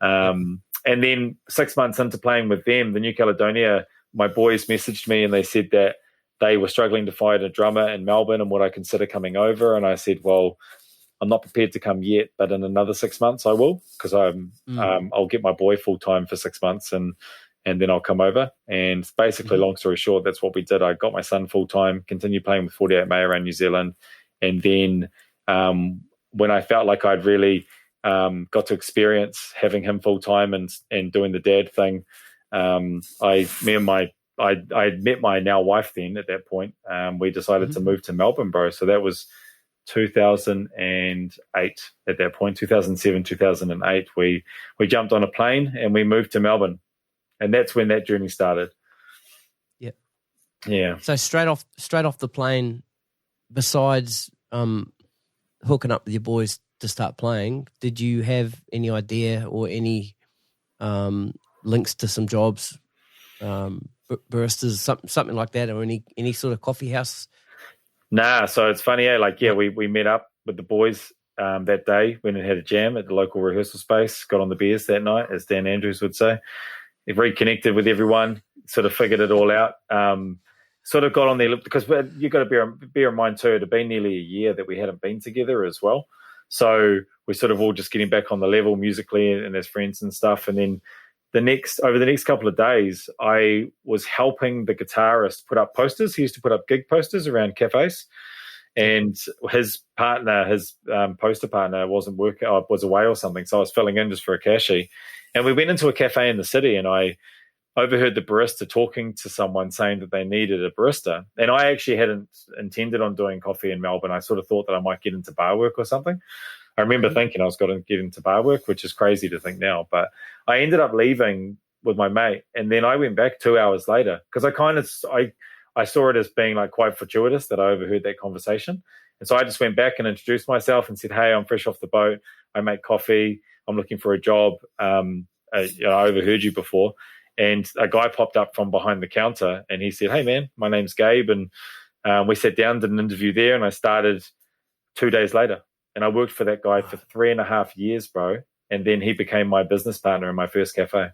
And then 6 months into playing with them, the New Caledonia, my boys messaged me and they said that they were struggling to find a drummer in Melbourne and would I consider coming over. And I said, well, I'm not prepared to come yet, but in another 6 months I will, because I'll get my boy full time for 6 months and then I'll come over. And basically, long story short, that's what we did. I got my son full time, continued playing with 48 May around New Zealand, and then when I felt like I'd really got to experience having him full time and doing the dad thing, I met my now wife then at that point. We decided to move to Melbourne, bro. So that was 2008 at that point, 2007, 2008. We jumped on a plane and we moved to Melbourne. And that's when that journey started. Yeah. So straight off the plane, besides hooking up with your boys to start playing, did you have any idea or any links to some jobs, baristas, something like that, or any sort of coffee house? Nah, so it's funny, we met up with the boys that day, went and had a jam at the local rehearsal space, got on the beers that night, as Dan Andrews would say. We reconnected with everyone, sort of figured it all out. Sort of got on there, because you've got to bear in mind too, it had been nearly a year that we hadn't been together as well. So we're sort of all just getting back on the level musically and as friends and stuff. And then over the next couple of days, I was helping the guitarist put up posters. He used to put up gig posters around cafes, and his poster partner wasn't working, was away or something. So I was filling in just for a cashy. And we went into a cafe in the city, and I overheard the barista talking to someone saying that they needed a barista. And I actually hadn't intended on doing coffee in Melbourne. I sort of thought that I might get into bar work or something. I remember thinking I was going to get into bar work, which is crazy to think now. But I ended up leaving with my mate, and then I went back 2 hours later, because I saw it as being like quite fortuitous that I overheard that conversation. And so I just went back and introduced myself and said, hey, I'm fresh off the boat. I make coffee. I'm looking for a job. I overheard you before. And a guy popped up from behind the counter, and he said, hey, man, my name's Gabe. And we sat down, did an interview there, and I started 2 days later. And I worked for that guy for 3.5 years, bro. And then he became my business partner in my first cafe.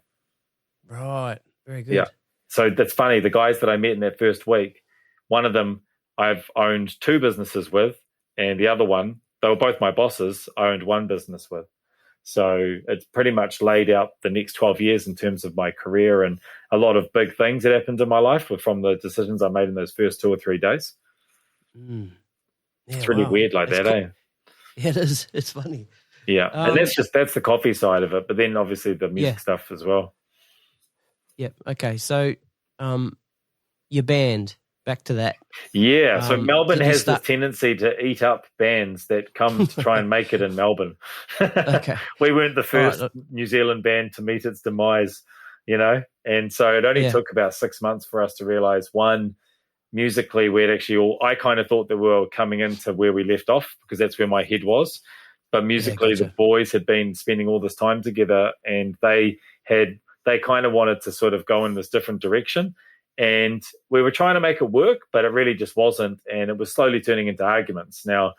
Right. Very good. Yeah. So that's funny. The guys that I met in that first week, one of them I've owned 2 businesses with, and the other one, they were both my bosses, I owned 1 business with. So it's pretty much laid out the next 12 years in terms of my career, and a lot of big things that happened in my life were from the decisions I made in those first 2 or 3 days. Yeah, it's really weird like that, eh? Yeah, it is. It's funny. Yeah, and that's the coffee side of it, but then obviously the music stuff as well. Yeah, okay. So your band, back to that. Yeah, so Melbourne has this tendency to eat up bands that come to try and make it in Melbourne. Okay. We weren't the first New Zealand band to meet its demise, and so it only took about 6 months for us to realise, one, musically, I kind of thought that we were coming into where we left off, because that's where my head was. But musically, the boys had been spending all this time together, and they kind of wanted to sort of go in this different direction. And we were trying to make it work, but it really just wasn't. And it was slowly turning into arguments. Now,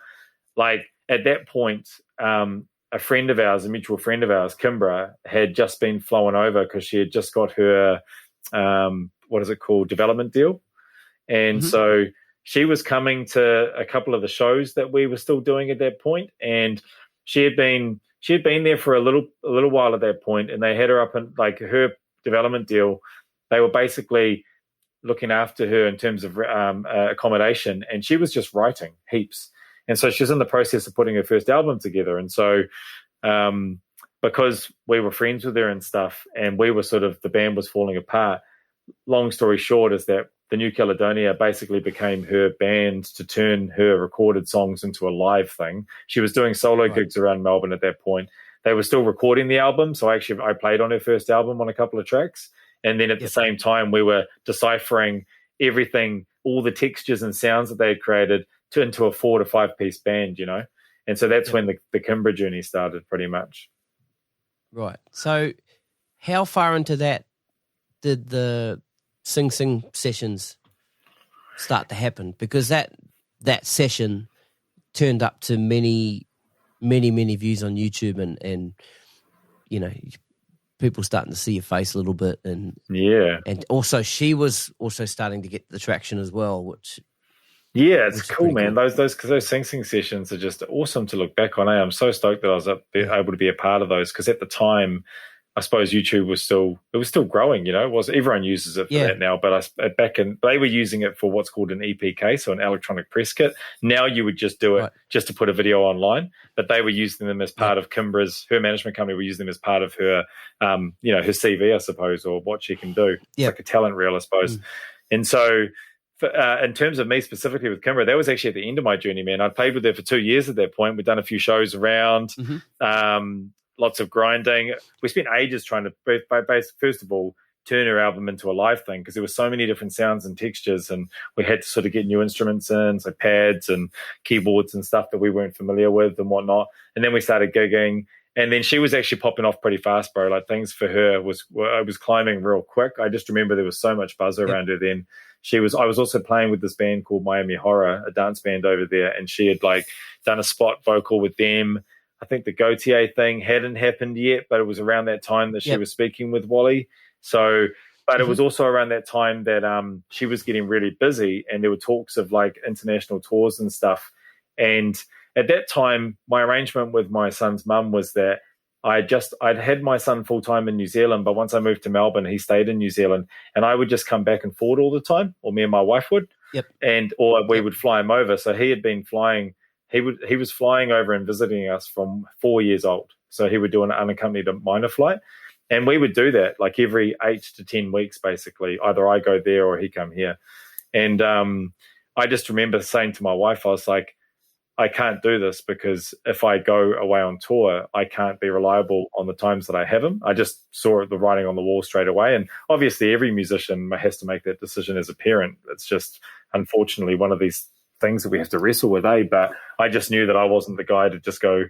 like at that point, a friend of ours, a mutual friend of ours, Kimbra, had just been flown over because she had just got her, development deal. And so she was coming to a couple of the shows that we were still doing at that point. And she had been there for a little while at that point, and they had her up in like her development deal. They were basically looking after her in terms of accommodation, and she was just writing heaps. And so she was in the process of putting her first album together. And so because we were friends with her and stuff, and we were the band was falling apart, long story short is that the New Caledonia basically became her band to turn her recorded songs into a live thing. She was doing solo gigs around Melbourne at that point. They were still recording the album, so I played on her first album on a couple of tracks. And then at the same time, we were deciphering everything, all the textures and sounds that they had created into a 4 to 5 piece band, And so that's when the Kimbra journey started, pretty much. Right. So how far into that did the Sing sessions start to happen? Because that session turned up to many views on YouTube, and people starting to see your face a little bit, and also she was also starting to get the traction as well, which it's cool, man. Cool. Those sing sessions are just awesome to look back on. I'm so stoked that I was able to be a part of those, because at the time, I suppose YouTube was still growing, everyone uses it for that now, but they were using it for what's called an EPK, so an electronic press kit. Now you would just do it just to put a video online, but they were using them as part of Kimbra's, her management company were using them as part of her, her CV, I suppose, or what she can do. It's like a talent reel, I suppose. And so in terms of me specifically with Kimbra, that was actually at the end of my journey, man. I'd played with her for 2 years at that point. We'd done a few shows around, lots of grinding. We spent ages trying to, first of all, turn her album into a live thing because there were so many different sounds and textures, and we had to sort of get new instruments in, so pads and keyboards and stuff that we weren't familiar with and whatnot. And then we started gigging, and then she was actually popping off pretty fast, bro. Like things for her was climbing real quick. I just remember there was so much buzz around her then. I was also playing with this band called Miami Horror, a dance band over there, and she had like done a spot vocal with them. I think the Gautier thing hadn't happened yet, but it was around that time that she was speaking with Wally. So, but it was also around that time that she was getting really busy, and there were talks of like international tours and stuff. And at that time, my arrangement with my son's mum was that I'd had my son full time in New Zealand, but once I moved to Melbourne, he stayed in New Zealand, and I would just come back and forth all the time, or me and my wife would, or we would fly him over. So he had been flying. He was flying over and visiting us from 4 years old. So he would do an unaccompanied minor flight. And we would do that like every 8 to 10 weeks, basically. Either I go there or he come here. And I just remember saying to my wife, I was like, I can't do this because if I go away on tour, I can't be reliable on the times that I have him. I just saw the writing on the wall straight away. And obviously every musician has to make that decision as a parent. It's just, unfortunately, one of these things that we have to wrestle with, But I just knew that I wasn't the guy to just go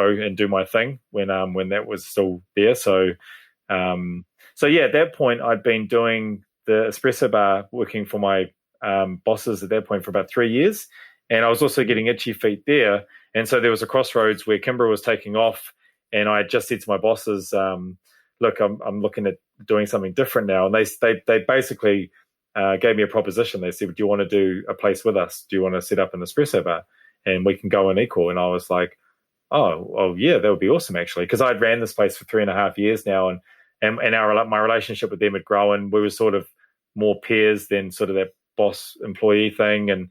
and do my thing when that was still there. So at that point, I'd been doing the espresso bar, working for my bosses at that point for about 3 years. And I was also getting itchy feet there. And so there was a crossroads where Kimbra was taking off. And I just said to my bosses, look, I'm looking at doing something different now. And they basically gave me a proposition. They said, do you want to do a place with us? Do you want to set up an espresso bar? And we can go and equal. And I was like, oh yeah, that would be awesome, actually. Because I'd ran this place for 3.5 years now. And my relationship with them had grown. We were sort of more peers than sort of that boss employee thing. And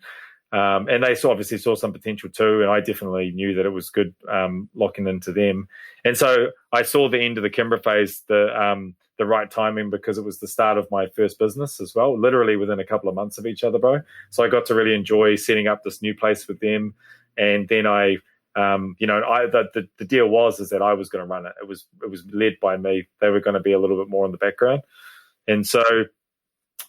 they obviously saw some potential too, and I definitely knew that it was good locking into them. And so I saw the end of the Kimbra phase, the right timing, because it was the start of my first business as well, literally within a couple of months of each other, bro. So I got to really enjoy setting up this new place with them. And then the deal was that I was going to run it. It was led by me. They were going to be a little bit more in the background. And so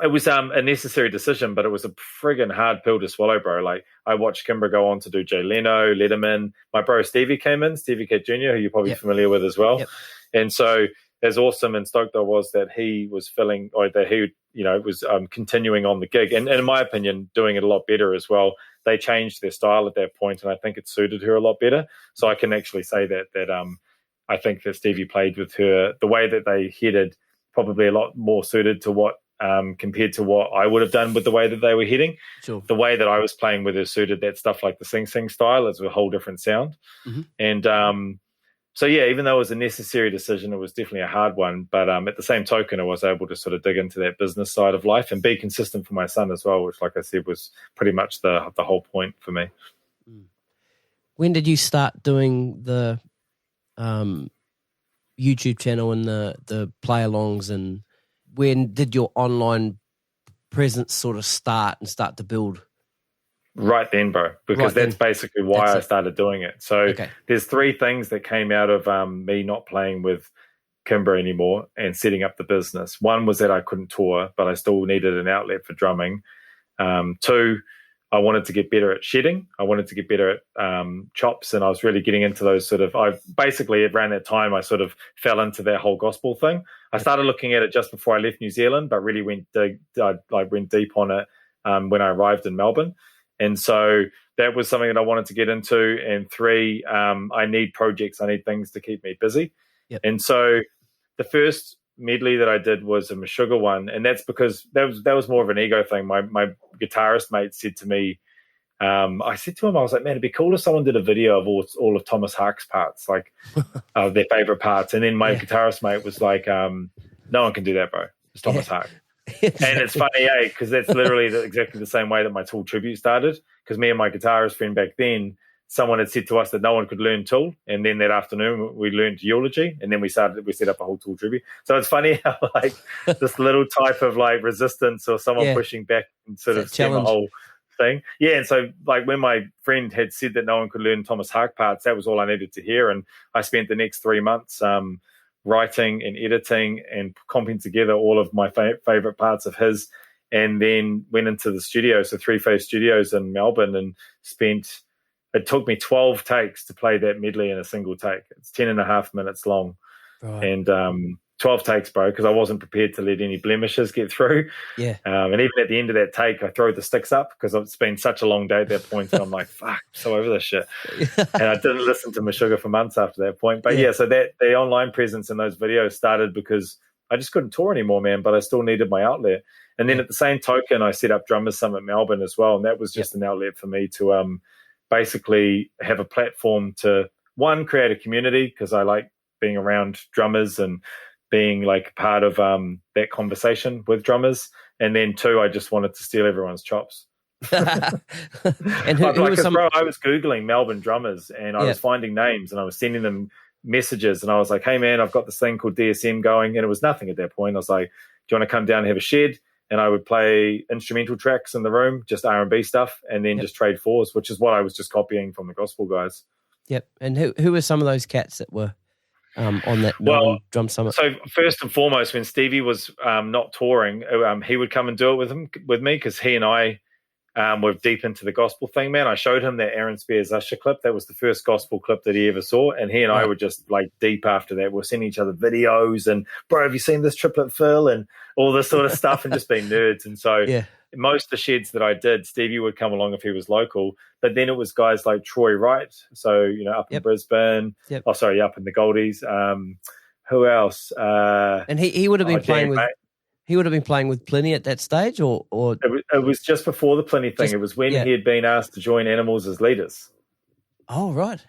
it was a necessary decision, but it was a friggin' hard pill to swallow, bro. Like, I watched Kimbra go on to do Jay Leno, Letterman. My bro Stevie came in, Stevie Cat Jr., who you're probably familiar with as well. Yep. And so as awesome and stoked I was that he was filling, or that he, was continuing on the gig. And in my opinion, doing it a lot better as well. They changed their style at that point, and I think it suited her a lot better. So I can actually say that I think that Stevie played with her, the way that they headed, probably a lot more suited to what, compared to what I would have done with the way that they were heading. Sure. The way that I was playing with her suited that stuff, like the sing-sing style. It's a whole different sound. Mm-hmm. And so, yeah, even though it was a necessary decision, it was definitely a hard one. But at the same token, I was able to sort of dig into that business side of life and be consistent for my son as well, which, like I said, was pretty much the whole point for me. When did you start doing the YouTube channel and the play-alongs, and when did your online presence sort of start to build? Right then, bro, because that's basically why I started doing it. So there's 3 things that came out of me not playing with Kimbra anymore and setting up the business. One was that I couldn't tour, but I still needed an outlet for drumming. 2, I wanted to get better at shedding. I wanted to get better at chops, and I was really getting into those sort of, around that time, I sort of fell into that whole gospel thing. I started looking at it just before I left New Zealand, but really went deep on it when I arrived in Melbourne. And so that was something that I wanted to get into. And 3, I need projects. I need things to keep me busy. Yep. And so the first medley that I did was a Meshuggah one, and that's because that was more of an ego thing. My guitarist mate said to me, I said to him, I was like, man, it'd be cool if someone did a video of all of Thomas Hark's parts, like their favorite parts. And then my guitarist mate was like, no one can do that, bro. It's Thomas Hark. Exactly. And it's funny, because that's literally exactly the same way that my Tool tribute started. Because me and my guitarist friend back then, someone had said to us that no one could learn Tool, and then that afternoon we learned Eulogy, and then we set up a whole Tool tribute. So it's funny how like this little type of like resistance or someone pushing back and sort of stem a whole thing. Yeah, and so like when my friend had said that no one could learn Thomas Hark parts, that was all I needed to hear, and I spent the next 3 months writing and editing and comping together all of my favorite parts of his, and then went into the studio, so Three Phase Studios in Melbourne, and it took me 12 takes to play that medley in a single take. It's 10.5 minutes long. Right. And 12 takes, bro, because I wasn't prepared to let any blemishes get through. Yeah. And even at the end of that take, I throw the sticks up because it's been such a long day at that point, and I'm like, fuck, I'm so over this shit. And I didn't listen to Meshuggah for months after that point. But so that the online presence in those videos started because I just couldn't tour anymore, man, but I still needed my outlet. And then at the same token, I set up Drummers Summit Melbourne as well, and that was just an outlet for me to basically have a platform to, one, create a community, because I like being around drummers and being like part of that conversation with drummers. And then two, I just wanted to steal everyone's chops. And who was bro, I was Googling Melbourne drummers, and I was finding names, and I was sending them messages, and I was like, hey man, I've got this thing called DSM going, and it was nothing at that point. I was like, do you want to come down and have a shed? And I would play instrumental tracks in the room, just R&B stuff, and then just trade fours, which is what I was just copying from the gospel guys. Yep. And who were some of those cats that were on that Drum Summit? So first and foremost, when Stevie was not touring, he would come and do it with me, because he and I were deep into the gospel thing, man. I showed him that Aaron Spears Usher clip. That was the first gospel clip that he ever saw, and he and I were just like deep after that. We're sending each other videos and, bro, have you seen this triplet fill and all this sort of stuff, and just being nerds. And so most of the sheds that I did, Stevie would come along if he was local, but then it was guys like Troy Wright, so up in Brisbane, up in the Goldies. Who else? And he would have been playing with. He would have been playing with Pliny at that stage, or it was just before the Pliny thing. It was when he had been asked to join Animals as leaders. Oh, right.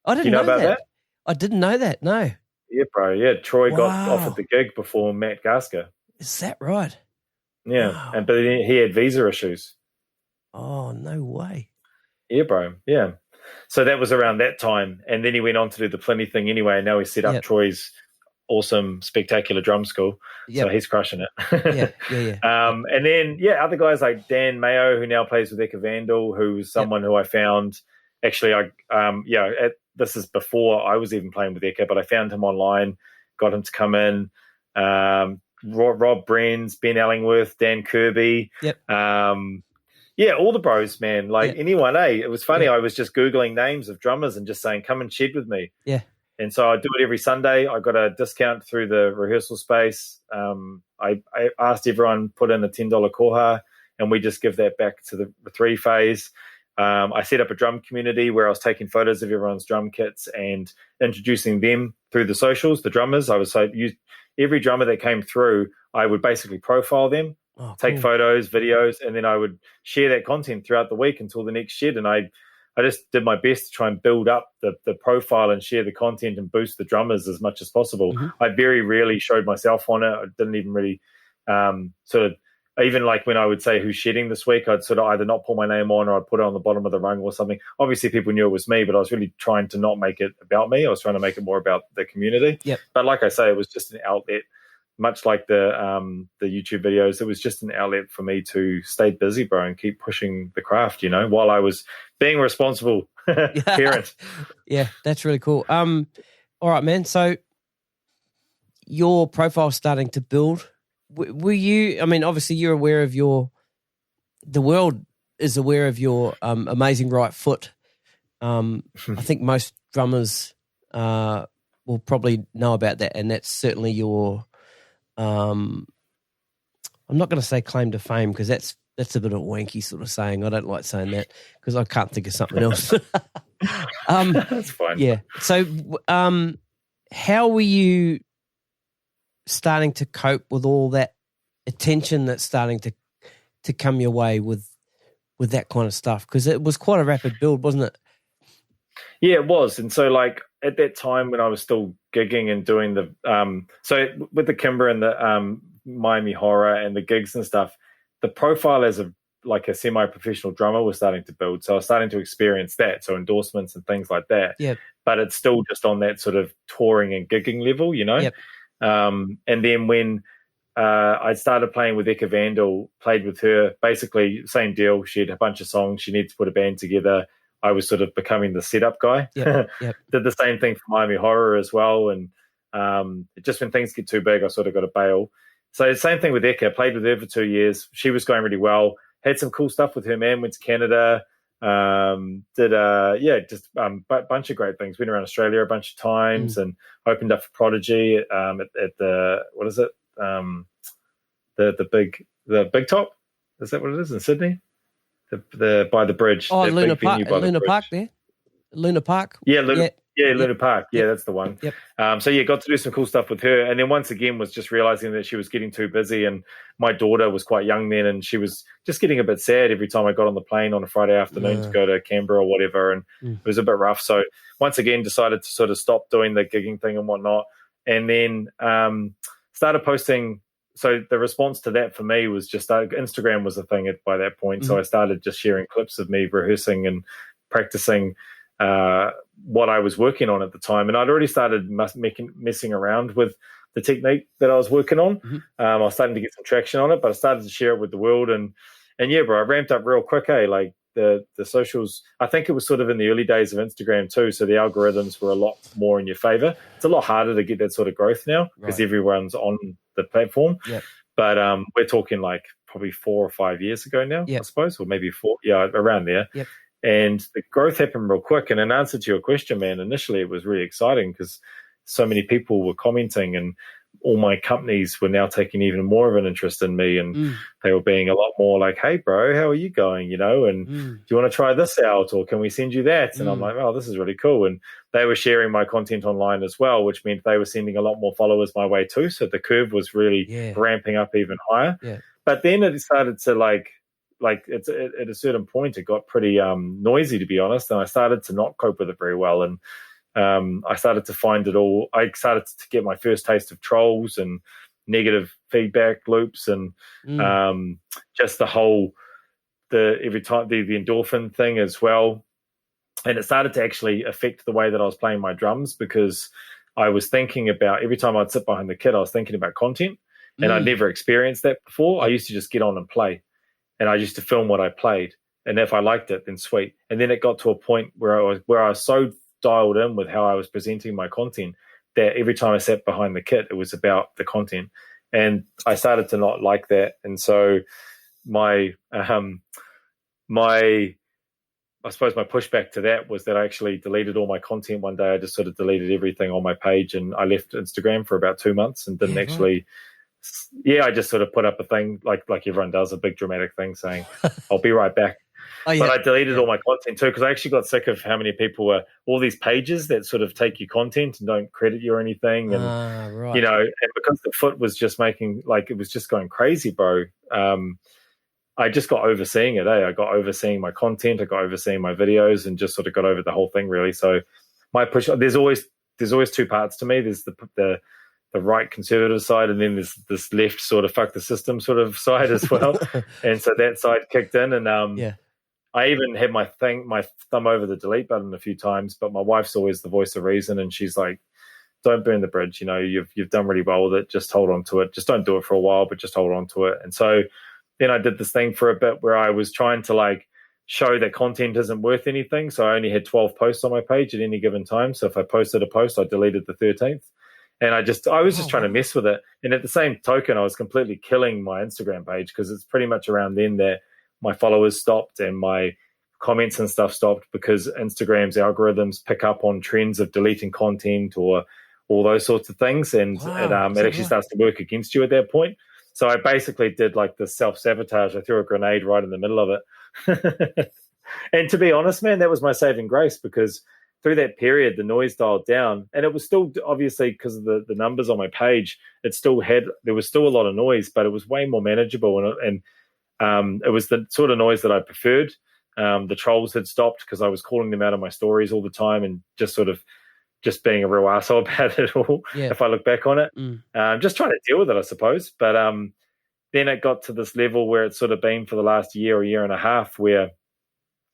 I didn't Do you know about that. I didn't know that. No. Yeah, bro. Yeah, Troy got offered the gig before Matt Gasker. Is that right? Yeah, Wow. but he had visa issues. Oh, no way. Yeah, bro. Yeah. So that was around that time, and then he went on to do the Pliny thing anyway. And now he set up Troy's awesome, spectacular drum school. So he's crushing it. And then, other guys like Dan Mayo, who now plays with Ecca Vandal, who's someone who I found, actually, this is before I was even playing with Ecca, but I found him online, got him to come in. Rob Brenz, Ben Ellingworth, Dan Kirby. All the bros, man. Like anyone, it was funny. I was just Googling names of drummers and just saying, come and shed with me. Yeah. And so I do it every Sunday. I got a discount through the rehearsal space. I asked everyone put in a $10 koha, and we just give that back to the Three Phase. I set up a drum community where I was taking photos of everyone's drum kits and introducing them through the socials, the drummers. I was every drummer that came through, I would basically profile them, take photos, videos, and then I would share that content throughout the week until the next shed. And I just did my best to try and build up the profile and share the content and boost the drummers as much as possible. I very rarely showed myself on it. I didn't even really even like when I would say who's shedding this week, I'd sort of either not put my name on or I'd put it on the bottom of the rung or something. Obviously, people knew it was me, but I was really trying to not make it about me. I was trying to make it more about the community. But like I say, it was just an outlet, much like the YouTube videos. It was just an outlet for me to stay busy, bro, and keep pushing the craft, while I was being a responsible parent. Yeah, that's really cool. All right, man. So your profile's starting to build. Were you, I mean, obviously you're aware of the world is aware of your amazing right foot. I think most drummers will probably know about that, and that's certainly your, I'm not going to say claim to fame, because that's a bit of a wanky sort of saying. I don't like saying that because I can't think of something else. That's fine. Yeah. So how were you starting to cope with all that attention that's starting to come your way with that kind of stuff? Because it was quite a rapid build, wasn't it? Yeah, it was. And so like at that time when I was still gigging and doing the so with the Kimbra and the Miami Horror and the gigs and stuff, the profile as a semi-professional drummer was starting to build. So I was starting to experience that, so endorsements and things like that. Yeah. But it's still just on that sort of touring and gigging level, Yep. And then when I started playing with Ecca Vandal, played with her, basically same deal. She had a bunch of songs. She needed to put a band together. I was sort of becoming the setup guy. Yep. Did the same thing for Miami Horror as well. And Just when things get too big, I sort of got to bail. So the same thing with Ecca. Played with her for 2 years. She was going really well. Had some cool stuff with her, man. Went to Canada. Did just a bunch of great things. Went around Australia a bunch of times and opened up for Prodigy at the, what is it? The big top. Is that what it is in Sydney? The by the bridge. Oh, Luna big venue Park. by the Luna bridge. Park there. Luna Park. Yeah, Luna Park. Yeah, that's the one. Yep. Got to do some cool stuff with her. And then once again was just realizing that she was getting too busy. And my daughter was quite young then, and she was just getting a bit sad every time I got on the plane on a Friday afternoon to go to Kimbra or whatever. And it was a bit rough. So once again, decided to sort of stop doing the gigging thing and whatnot. And then started posting. So the response to that for me was just Instagram was a thing by that point. So I started just sharing clips of me rehearsing and practicing what I was working on at the time. And I'd already started messing around with the technique that I was working on. I was starting to get some traction on it, but I started to share it with the world. And yeah, bro, I ramped up real quick, like the socials. I think it was sort of in the early days of Instagram too, so the algorithms were a lot more in your favor. It's a lot harder to get that sort of growth now because everyone's on the platform. But we're talking like probably 4 or 5 years ago now, I suppose, or maybe 4, around there. And the growth happened real quick. And in answer to your question, man, initially it was really exciting because so many people were commenting, and all my companies were now taking even more of an interest in me, and they were being a lot more like, hey, bro, how are you going? And do you want to try this out, or can we send you that? And I'm like, oh, this is really cool. And they were sharing my content online as well, which meant they were sending a lot more followers my way too. So the curve was really ramping up even higher. But then it started to at a certain point, it got pretty noisy, to be honest. And I started to not cope with it very well. And I started to find it all. I started to get my first taste of trolls and negative feedback loops, and just every time the endorphin thing as well. And it started to actually affect the way that I was playing my drums, because I was thinking about, every time I'd sit behind the kit, I was thinking about content, and I'd never experienced that before. I used to just get on and play, and I used to film what I played, and if I liked it, then sweet. And then it got to a point where I was so dialed in with how I was presenting my content that every time I sat behind the kit, it was about the content, and I started to not like that. And so I suppose my pushback to that was that I actually deleted all my content one day. I just sort of deleted everything on my page, and I left Instagram for about 2 months and didn't I just sort of put up a thing like everyone does, a big dramatic thing saying, I'll be right back. But I deleted all my content too, because I actually got sick of how many people were, all these pages that sort of take your content and don't credit you or anything. And, and because the foot was just making, it was just going crazy, bro. I just got overseeing it. I got overseeing my content. I got overseeing my videos, and just sort of got over the whole thing, really. So my push, there's always 2 parts to me. There's the right conservative side, and then there's this left sort of fuck the system sort of side as well. And so that side kicked in, and I even had my thumb over the delete button a few times, but my wife's always the voice of reason, and she's like, don't burn the bridge. You've done really well with it. Just hold on to it. Just don't do it for a while, but just hold on to it. And so then I did this thing for a bit where I was trying to show that content isn't worth anything. So I only had 12 posts on my page at any given time. So if I posted a post, I deleted the 13th. And I was just trying to mess with it. And at the same token, I was completely killing my Instagram page, because it's pretty much around then that my followers stopped and my comments and stuff stopped, because Instagram's algorithms pick up on trends of deleting content or all those sorts of things. And it actually starts to work against you at that point. So I basically did this self-sabotage. I threw a grenade right in the middle of it. And to be honest, man, that was my saving grace, because through that period, the noise dialed down, and it was still, obviously, because of the numbers on my page, there was still a lot of noise, but it was way more manageable. And it was the sort of noise that I preferred. The trolls had stopped, because I was calling them out on my stories all the time, and just being a real asshole about it all, if I look back on it. Just trying to deal with it, I suppose. But then it got to this level where it's sort of been for the last year or year and a half, where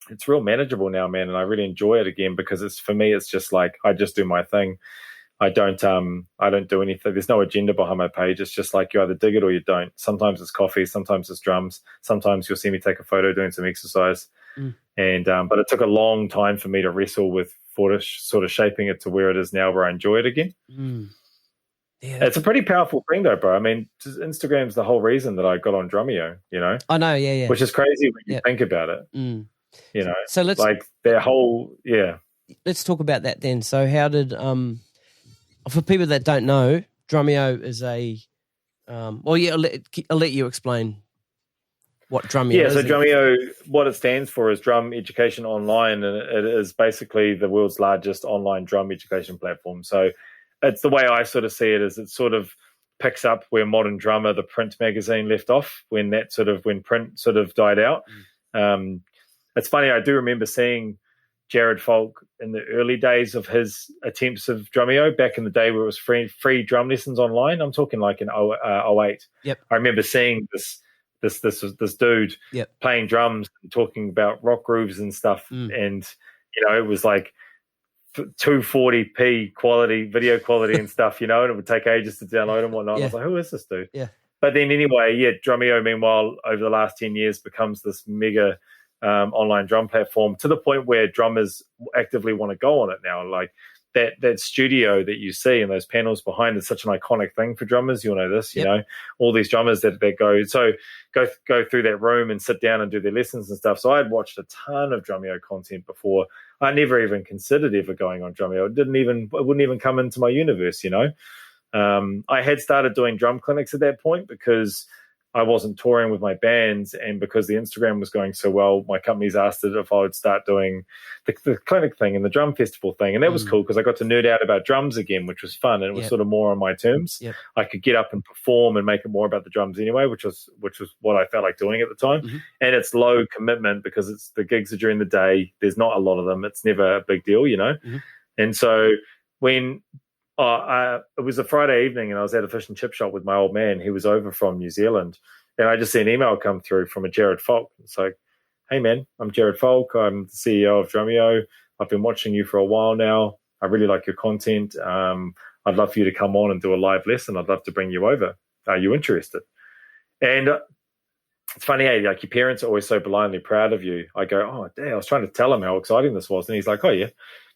it's real manageable now, man, and I really enjoy it again, because for me, it's just I just do my thing. I don't do anything. There's no agenda behind my page. It's just you either dig it or you don't. Sometimes it's coffee, sometimes it's drums, sometimes you'll see me take a photo doing some exercise. And but it took a long time for me to wrestle with sort of shaping it to where it is now, where I enjoy it again. Yeah, it's a pretty powerful thing, though, bro. I mean, Instagram's the whole reason that I got on Drumeo. I know. Yeah. Which is crazy when you think about it. So let's like their whole Let's talk about that then. So how did for people that don't know, Drumeo is a I'll let you explain what Drumeo is. So Drumeo, what it stands for is Drum Education Online, and it is basically the world's largest online drum education platform. So it's the way I sort of see it is it sort of picks up where Modern Drummer, the print magazine, left off when print sort of died out. It's funny, I do remember seeing Jared Falk in the early days of his attempts of Drumeo back in the day where it was free drum lessons online. I'm talking like in 08. Yep. I remember seeing this dude playing drums and talking about rock grooves and stuff. And, it was like 240p quality, video quality and stuff, and it would take ages to download and whatnot. I was like, who is this dude? Yeah. But then anyway, Drumeo, meanwhile, over the last 10 years becomes this mega online drum platform to the point where drummers actively want to go on it now. Like that studio that you see and those panels behind is such an iconic thing for drummers. You'll know this, you know, all these drummers that go through that room and sit down and do their lessons and stuff. So I had watched a ton of Drumeo content before. I never even considered ever going on Drumeo. It wouldn't even come into my universe, I had started doing drum clinics at that point because I wasn't touring with my bands, and because the Instagram was going so well, my companies asked it if I would start doing the clinic thing and the drum festival thing, and that was cool because I got to nerd out about drums again, which was fun, and it was sort of more on my terms. I could get up and perform and make it more about the drums anyway, which was what I felt like doing at the time. And it's low commitment because the gigs are during the day. There's not a lot of them. It's never a big deal, And so when it was a Friday evening and I was at a fish and chip shop with my old man. He was over from New Zealand, and I just see an email come through from a Jared Falk. It's like, hey man, I'm Jared Falk. I'm the CEO of Drumeo. I've been watching you for a while now. I really like your content. I'd love for you to come on and do a live lesson. I'd love to bring you over. Are you interested? And it's funny, like your parents are always so blindly proud of you. I go, oh, damn, I was trying to tell him how exciting this was. And he's like, oh, yeah.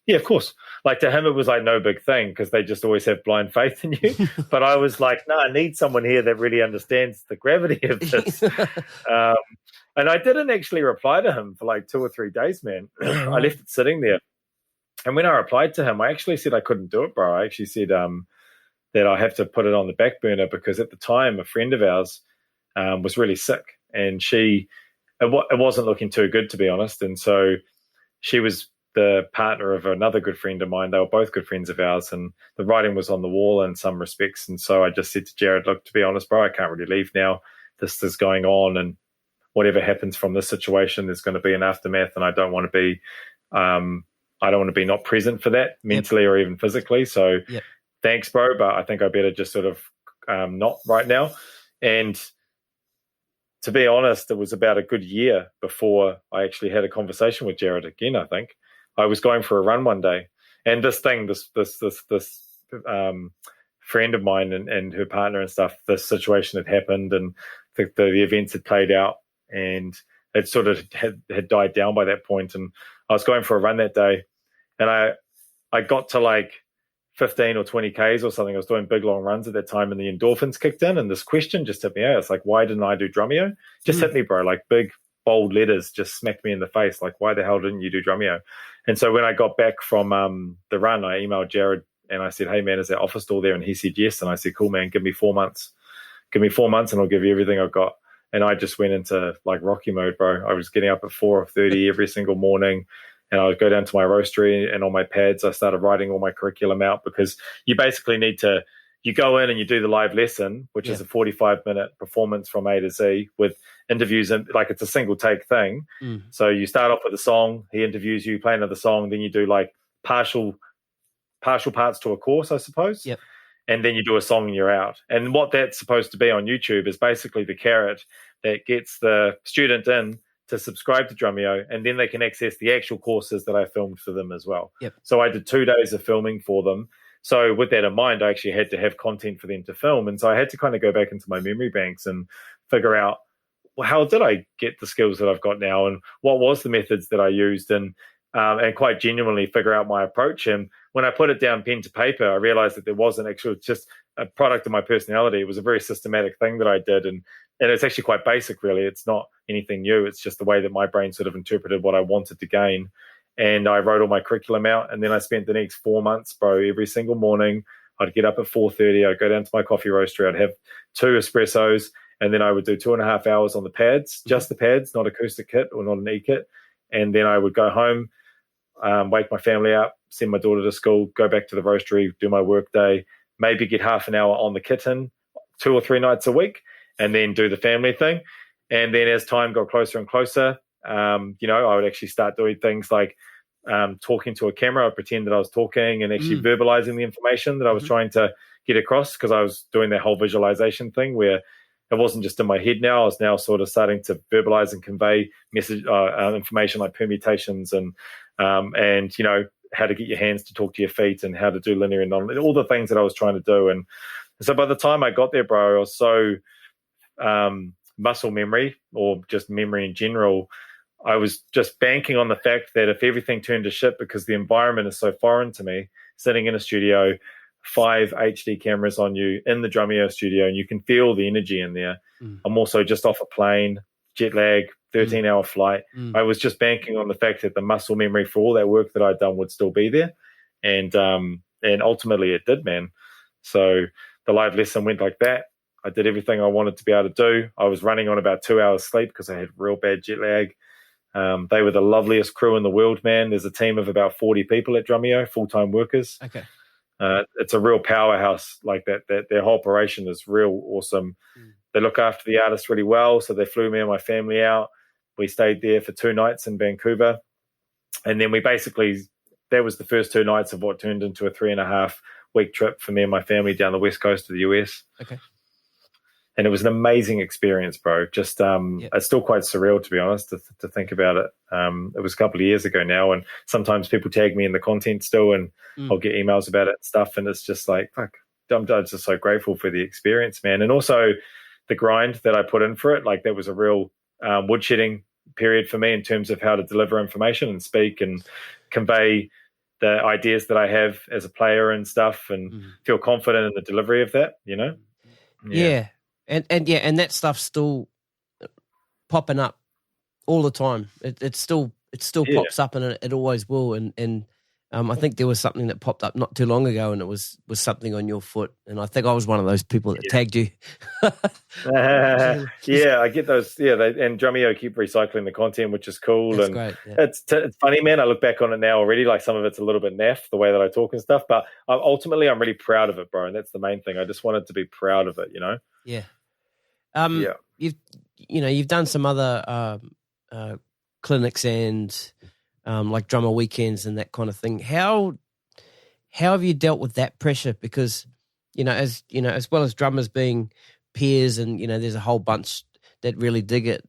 Yeah, of course. Like to him, it was like no big thing because they just always have blind faith in you. But I was like, no, I need someone here that really understands the gravity of this. And I didn't actually reply to him for like 2 or 3 days, man. I left it sitting there. And when I replied to him, I actually said I couldn't do it, bro. I actually said that I have to put it on the back burner because at the time, a friend of ours was really sick, and it wasn't looking too good, to be honest. And so she was the partner of another good friend of mine. They were both good friends of ours, and the writing was on the wall in some respects. And so I just said to Jared, look, to be honest, bro, I can't really leave now. This is going on, and whatever happens from this situation, there's going to be an aftermath, and I don't want to be not present for that mentally or even physically. So thanks, bro, but I think I better just sort of not right now. And to be honest, it was about a good year before I actually had a conversation with Jared again, I think. I was going for a run one day, and this friend of mine and her partner and stuff, this situation had happened, and the events had played out, and it sort of had died down by that point. And I was going for a run that day, and I got to like 15 or 20 Ks or something. I was doing big long runs at that time, and the endorphins kicked in, and this question just hit me out. It's like, why didn't I do Drumeo? Just hit me, bro, like big bold letters just smacked me in the face. Like, why the hell didn't you do Drumeo? And so when I got back from the run, I emailed Jared and I said, hey man, is that offer still there? And he said yes. And I said, cool man, give me 4 months. Give me 4 months and I'll give you everything I've got. And I just went into like Rocky mode, bro. I was getting up at 4:30 every single morning, and I would go down to my roastery, and on my pads I started writing all my curriculum out, because you basically need to, you go in and you do the live lesson, which is a 45-minute performance from A to Z with interviews, and like it's a single take thing. So you start off with a song, he interviews you, play another song, then you do like partial parts to a course, I suppose. And then you do a song and you're out. And what that's supposed to be on YouTube is basically the carrot that gets the student in to subscribe to Drumeo, and then they can access the actual courses that I filmed for them as well. So I did 2 days of filming for them. So with that in mind, I actually had to have content for them to film. And so I had to kind of go back into my memory banks and figure out, well, how did I get the skills that I've got now, and what was the methods that I used? And and quite genuinely figure out my approach. And when I put it down pen to paper, I realized that there wasn't actually just a product of my personality. It was a very systematic thing that I did. And it's actually quite basic, really. It's not anything new. It's just the way that my brain sort of interpreted what I wanted to gain. And I wrote all my curriculum out. And then I spent the next 4 months, bro, every single morning. I'd get up at 4:30. I'd go down to my coffee roaster. I'd have 2 espressos. And then I would do 2.5 hours on the pads, just the pads, not acoustic kit or not an e-kit. And then I would go home, wake my family up, send my daughter to school, go back to the roastery, do my work day, maybe get half an hour on the kitten 2 or 3 nights a week, and then do the family thing. And then as time got closer and closer, I would actually start doing things like talking to a camera. I'd pretend that I was talking and actually verbalizing the information that I was trying to get across, because I was doing that whole visualization thing where it wasn't just in my head now. I was now sort of starting to verbalize and convey message information like permutations and how to get your hands to talk to your feet and how to do linear and non, all the things that I was trying to do. And so by the time I got there, bro, I was so muscle memory, or just memory in general, I was just banking on the fact that if everything turned to shit because the environment is so foreign to me, sitting in a studio, 5 HD cameras on you in the Drumeo studio, and you can feel the energy in there. I'm also just off a plane, jet lag, 13-hour flight. I was just banking on the fact that the muscle memory for all that work that I'd done would still be there. And ultimately it did, man. So the live lesson went like that. I did everything I wanted to be able to do. I was running on about 2 hours sleep because I had real bad jet lag. They were the loveliest crew in the world, man. There's a team of about 40 people at Drumeo, full-time workers. Okay. It's a real powerhouse. Like that their whole operation is real awesome. They look after the artists really well. So they flew me and my family out. We stayed there for 2 nights in Vancouver. And then that was the first 2 nights of what turned into a 3.5-week trip for me and my family down the west coast of the US. Okay. And it was an amazing experience, bro. Just It's still quite surreal, to be honest, to think about it. It was a couple of years ago now, and sometimes people tag me in the content still, and I'll get emails about it and stuff, and it's just like, fuck, I'm just so grateful for the experience, man. And also the grind that I put in for it. Like, that was a real woodshedding period for me in terms of how to deliver information and speak and convey the ideas that I have as a player and stuff, and feel confident in the delivery of that, you know? Yeah. And that stuff's still popping up all the time. It still pops up, and it always will. And I think there was something that popped up not too long ago, and it was something on your foot. And I think I was one of those people that tagged you. I get those. Yeah, and Drumeo keep recycling the content, which is cool. That's and great. Yeah. It's funny, man. I look back on it now already. Like, some of it's a little bit naff, the way that I talk and stuff. But ultimately, I'm really proud of it, bro. And that's the main thing. I just wanted to be proud of it, you know. Yeah. You've done some other clinics and like drummer weekends and that kind of thing. How have you dealt with that pressure? Because as well as drummers being peers, and there's a whole bunch that really dig it.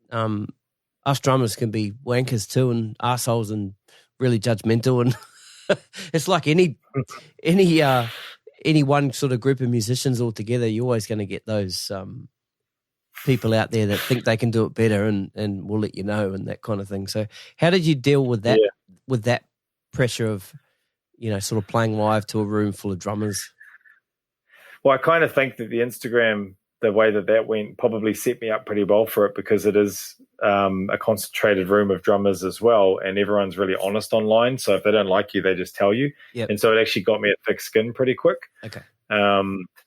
Us drummers can be wankers too, and arseholes, and really judgmental, and it's like any one sort of group of musicians all together, you're always going to get those people out there that think they can do it better and will let you know, and that kind of thing. So how did you deal with that, with that pressure of, sort of playing live to a room full of drummers? Well, I kind of think that the Instagram, the way that went, probably set me up pretty well for it, because it is a concentrated room of drummers as well, and everyone's really honest online. So if they don't like you, they just tell you. Yep. And so it actually got me a thick skin pretty quick. Okay.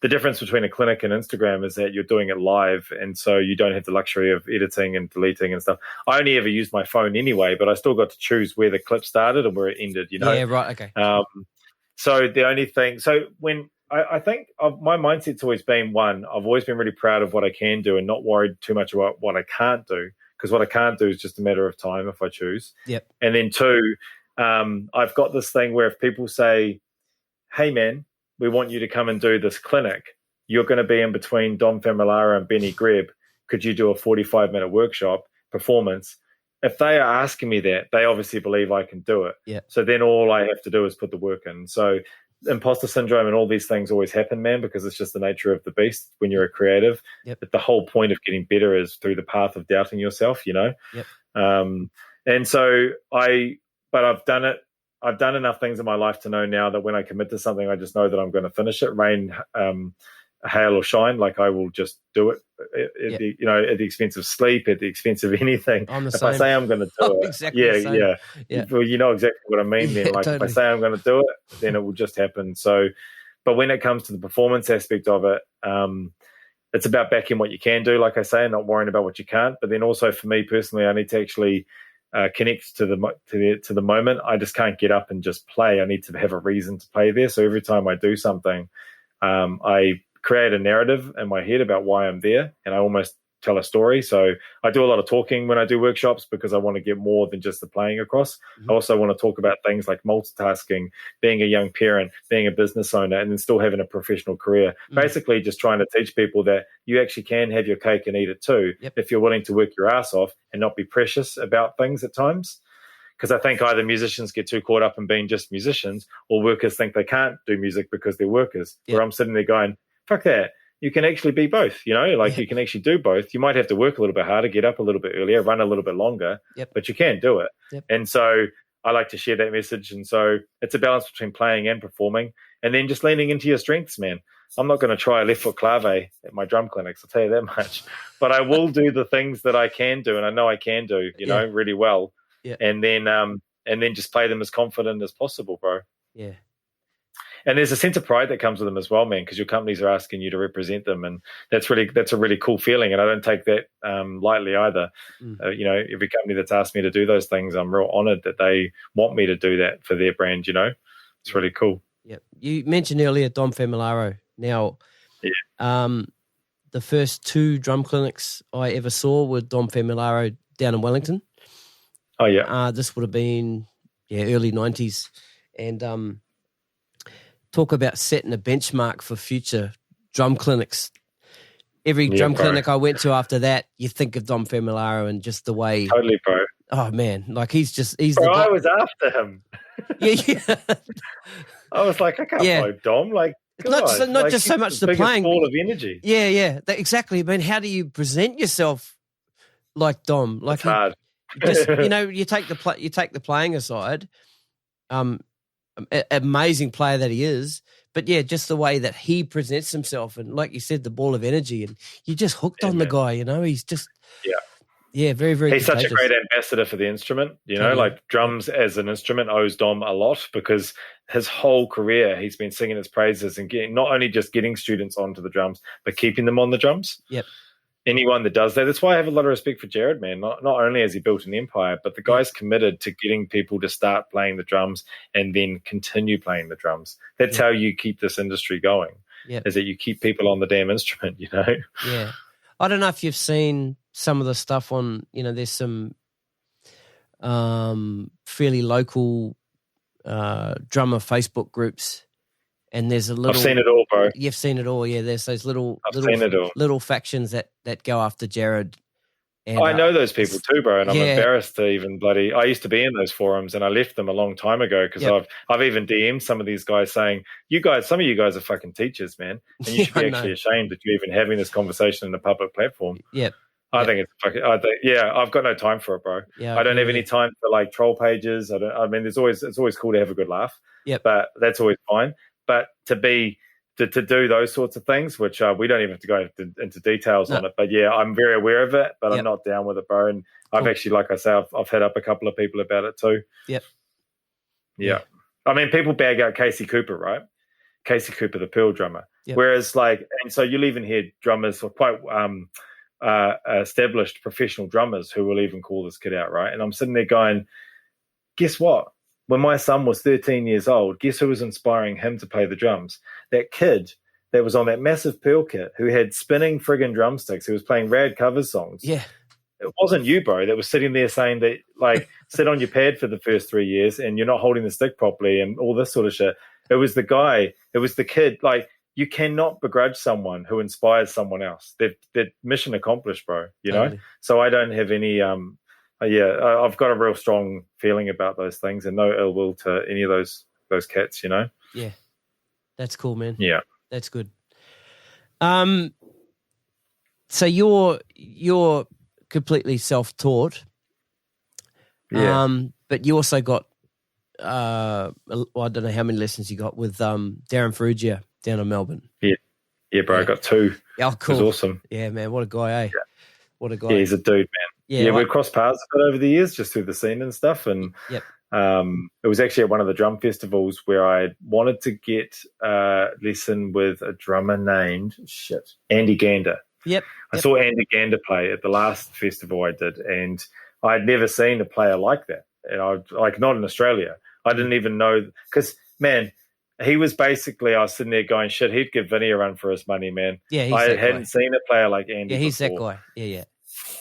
The difference between a clinic and Instagram is that you're doing it live, and so you don't have the luxury of editing and deleting and stuff. I only ever used my phone anyway, but I still got to choose where the clip started and where it ended, Yeah, right, okay. So the only thing, when I think my mindset's always been, one, I've always been really proud of what I can do and not worried too much about what I can't do, because what I can't do is just a matter of time if I choose. Yep. And then 2, I've got this thing where if people say, hey, man, we want you to come and do this clinic, you're going to be in between Dom Familara and Benny Greb. Could you do a 45-minute workshop performance? If they are asking me that, they obviously believe I can do it. Yeah. So then all I have to do is put the work in. So imposter syndrome and all these things always happen, man, because it's just the nature of the beast when you're a creative. Yep. But the whole point of getting better is through the path of doubting yourself, Yep. And so I but I've done it. I've done enough things in my life to know now that when I commit to something, I just know that I'm going to finish it, rain, hail or shine. Like I will just do it, at the expense of sleep, at the expense of anything. If I say I'm going to do it, exactly yeah. Well, you know exactly what I mean. Then, like totally. If I say I'm going to do it, then it will just happen. So, but when it comes to the performance aspect of it, it's about backing what you can do, like I say, and not worrying about what you can't. But then also for me personally, I need to actually connect to the moment. I just can't get up and just play. I need to have a reason to play there. So every time I do something, I create a narrative in my head about why I'm there, and I almost tell a story. So I do a lot of talking when I do workshops because I want to get more than just the playing across. I also want to talk about things like multitasking, being a young parent, being a business owner, and then still having a professional career. Basically just trying to teach people that you actually can have your cake and eat it too, if you're willing to work your ass off and not be precious about things at times. Because I think either musicians get too caught up in being just musicians, or workers think they can't do music because they're workers. Where I'm sitting there going, fuck that. You can actually be both, you can actually do both. You might have to work a little bit harder, get up a little bit earlier, run a little bit longer, but you can do it. And so I like to share that message. And so it's a balance between playing and performing, and then just leaning into your strengths, man. I'm not going to try a left foot clave at my drum clinics, I'll tell you that much. But I will do the things that I can do, and I know I can do, really well. And then just play them as confident as possible, bro. Yeah. And there's a sense of pride that comes with them as well, man, because your companies are asking you to represent them, and that's a really cool feeling. And I don't take that lightly either. Every company that's asked me to do those things, I'm real honoured that they want me to do that for their brand. It's really cool. Yeah, you mentioned earlier Dom Familaro. Now, the first 2 drum clinics I ever saw were Dom Familaro down in Wellington. Oh yeah, this would have been early 90s, and talk about setting a benchmark for future drum clinics. Every drum clinic I went to after that, you think of Dom Familaro and just the way. Totally, bro. Oh man, like he's bro, the guy. I was after him. Yeah. I was like, I can't follow Dom. Like, not just so much the playing, ball of energy. Yeah, exactly. I mean, how do you present yourself like Dom? Like, it's hard. Just, you take the playing aside. Amazing player that he is, but just the way that he presents himself, and like you said, the ball of energy, and you just hooked on the guy. He's just very, very. He's such a great ambassador for the instrument. Like drums as an instrument owes Dom a lot, because his whole career he's been singing his praises and not only just getting students onto the drums, but keeping them on the drums. Yep. Anyone that does that. That's why I have a lot of respect for Jared, man. Not only has he built an empire, but the guy's committed to getting people to start playing the drums and then continue playing the drums. That's how you keep this industry going, is that you keep people on the damn instrument, Yeah. I don't know if you've seen some of the stuff on, there's some fairly local drummer Facebook groups. And there's a little. I've seen it all, bro. You've seen it all, yeah. There's those little factions that go after Jared. And, I know those people too, bro, and I'm embarrassed to even I used to be in those forums, and I left them a long time ago because I've even DM'd some of these guys saying, some of you guys are fucking teachers, man, and you should be actually ashamed that you're even having this conversation in a public platform. Yeah. I think it's fucking. I've got no time for it, bro. Yeah, I don't have any time for like troll pages. It's always cool to have a good laugh. Yeah. But that's always fine. But to do those sorts of things, which we don't even have to go into details on it, but I'm very aware of it, but I'm not down with it, bro. And I've actually, like I say, I've hit up a couple of people about it too. Yep. Yeah. I mean, people bag out Casey Cooper, right? Casey Cooper, the Pearl drummer. Yep. Whereas and so you'll even hear drummers or quite established professional drummers who will even call this kid out, right? And I'm sitting there going, guess what? When my son was 13 years old, guess who was inspiring him to play the drums? That kid that was on that massive Pearl kit who had spinning friggin' drumsticks, who was playing rad cover songs. Yeah. It wasn't you, bro, that was sitting there saying that, like, sit on your pad for the first 3 years and you're not holding the stick properly and all this sort of shit. It was the guy. It was the kid. Like, you cannot begrudge someone who inspires someone else. They're mission accomplished, bro, you know? Totally. So I don't have any I've got a real strong feeling about those things and no ill will to any of those cats, you know? Yeah. That's cool, man. Yeah. That's good. So you're completely self-taught. Yeah. But you also got I don't know how many lessons you got with Darren Ferrugia down in Melbourne. Yeah, bro, I got 2. Oh, cool. It was awesome. Yeah, man, what a guy, eh? Yeah. What a guy. Yeah, he's a dude, man. Yeah, we've crossed paths a bit over the years, just through the scene and stuff. And it was actually at one of the drum festivals where I wanted to get a lesson with a drummer named Andy Gander. I saw Andy Gander play at the last festival I did, and I'd never seen a player like that. And not in Australia. I didn't even know, because, man, he was basically, I was sitting there going, shit, he'd give Vinny a run for his money, man. Yeah, I hadn't seen a player like Andy Yeah, he's before. that guy. Yeah.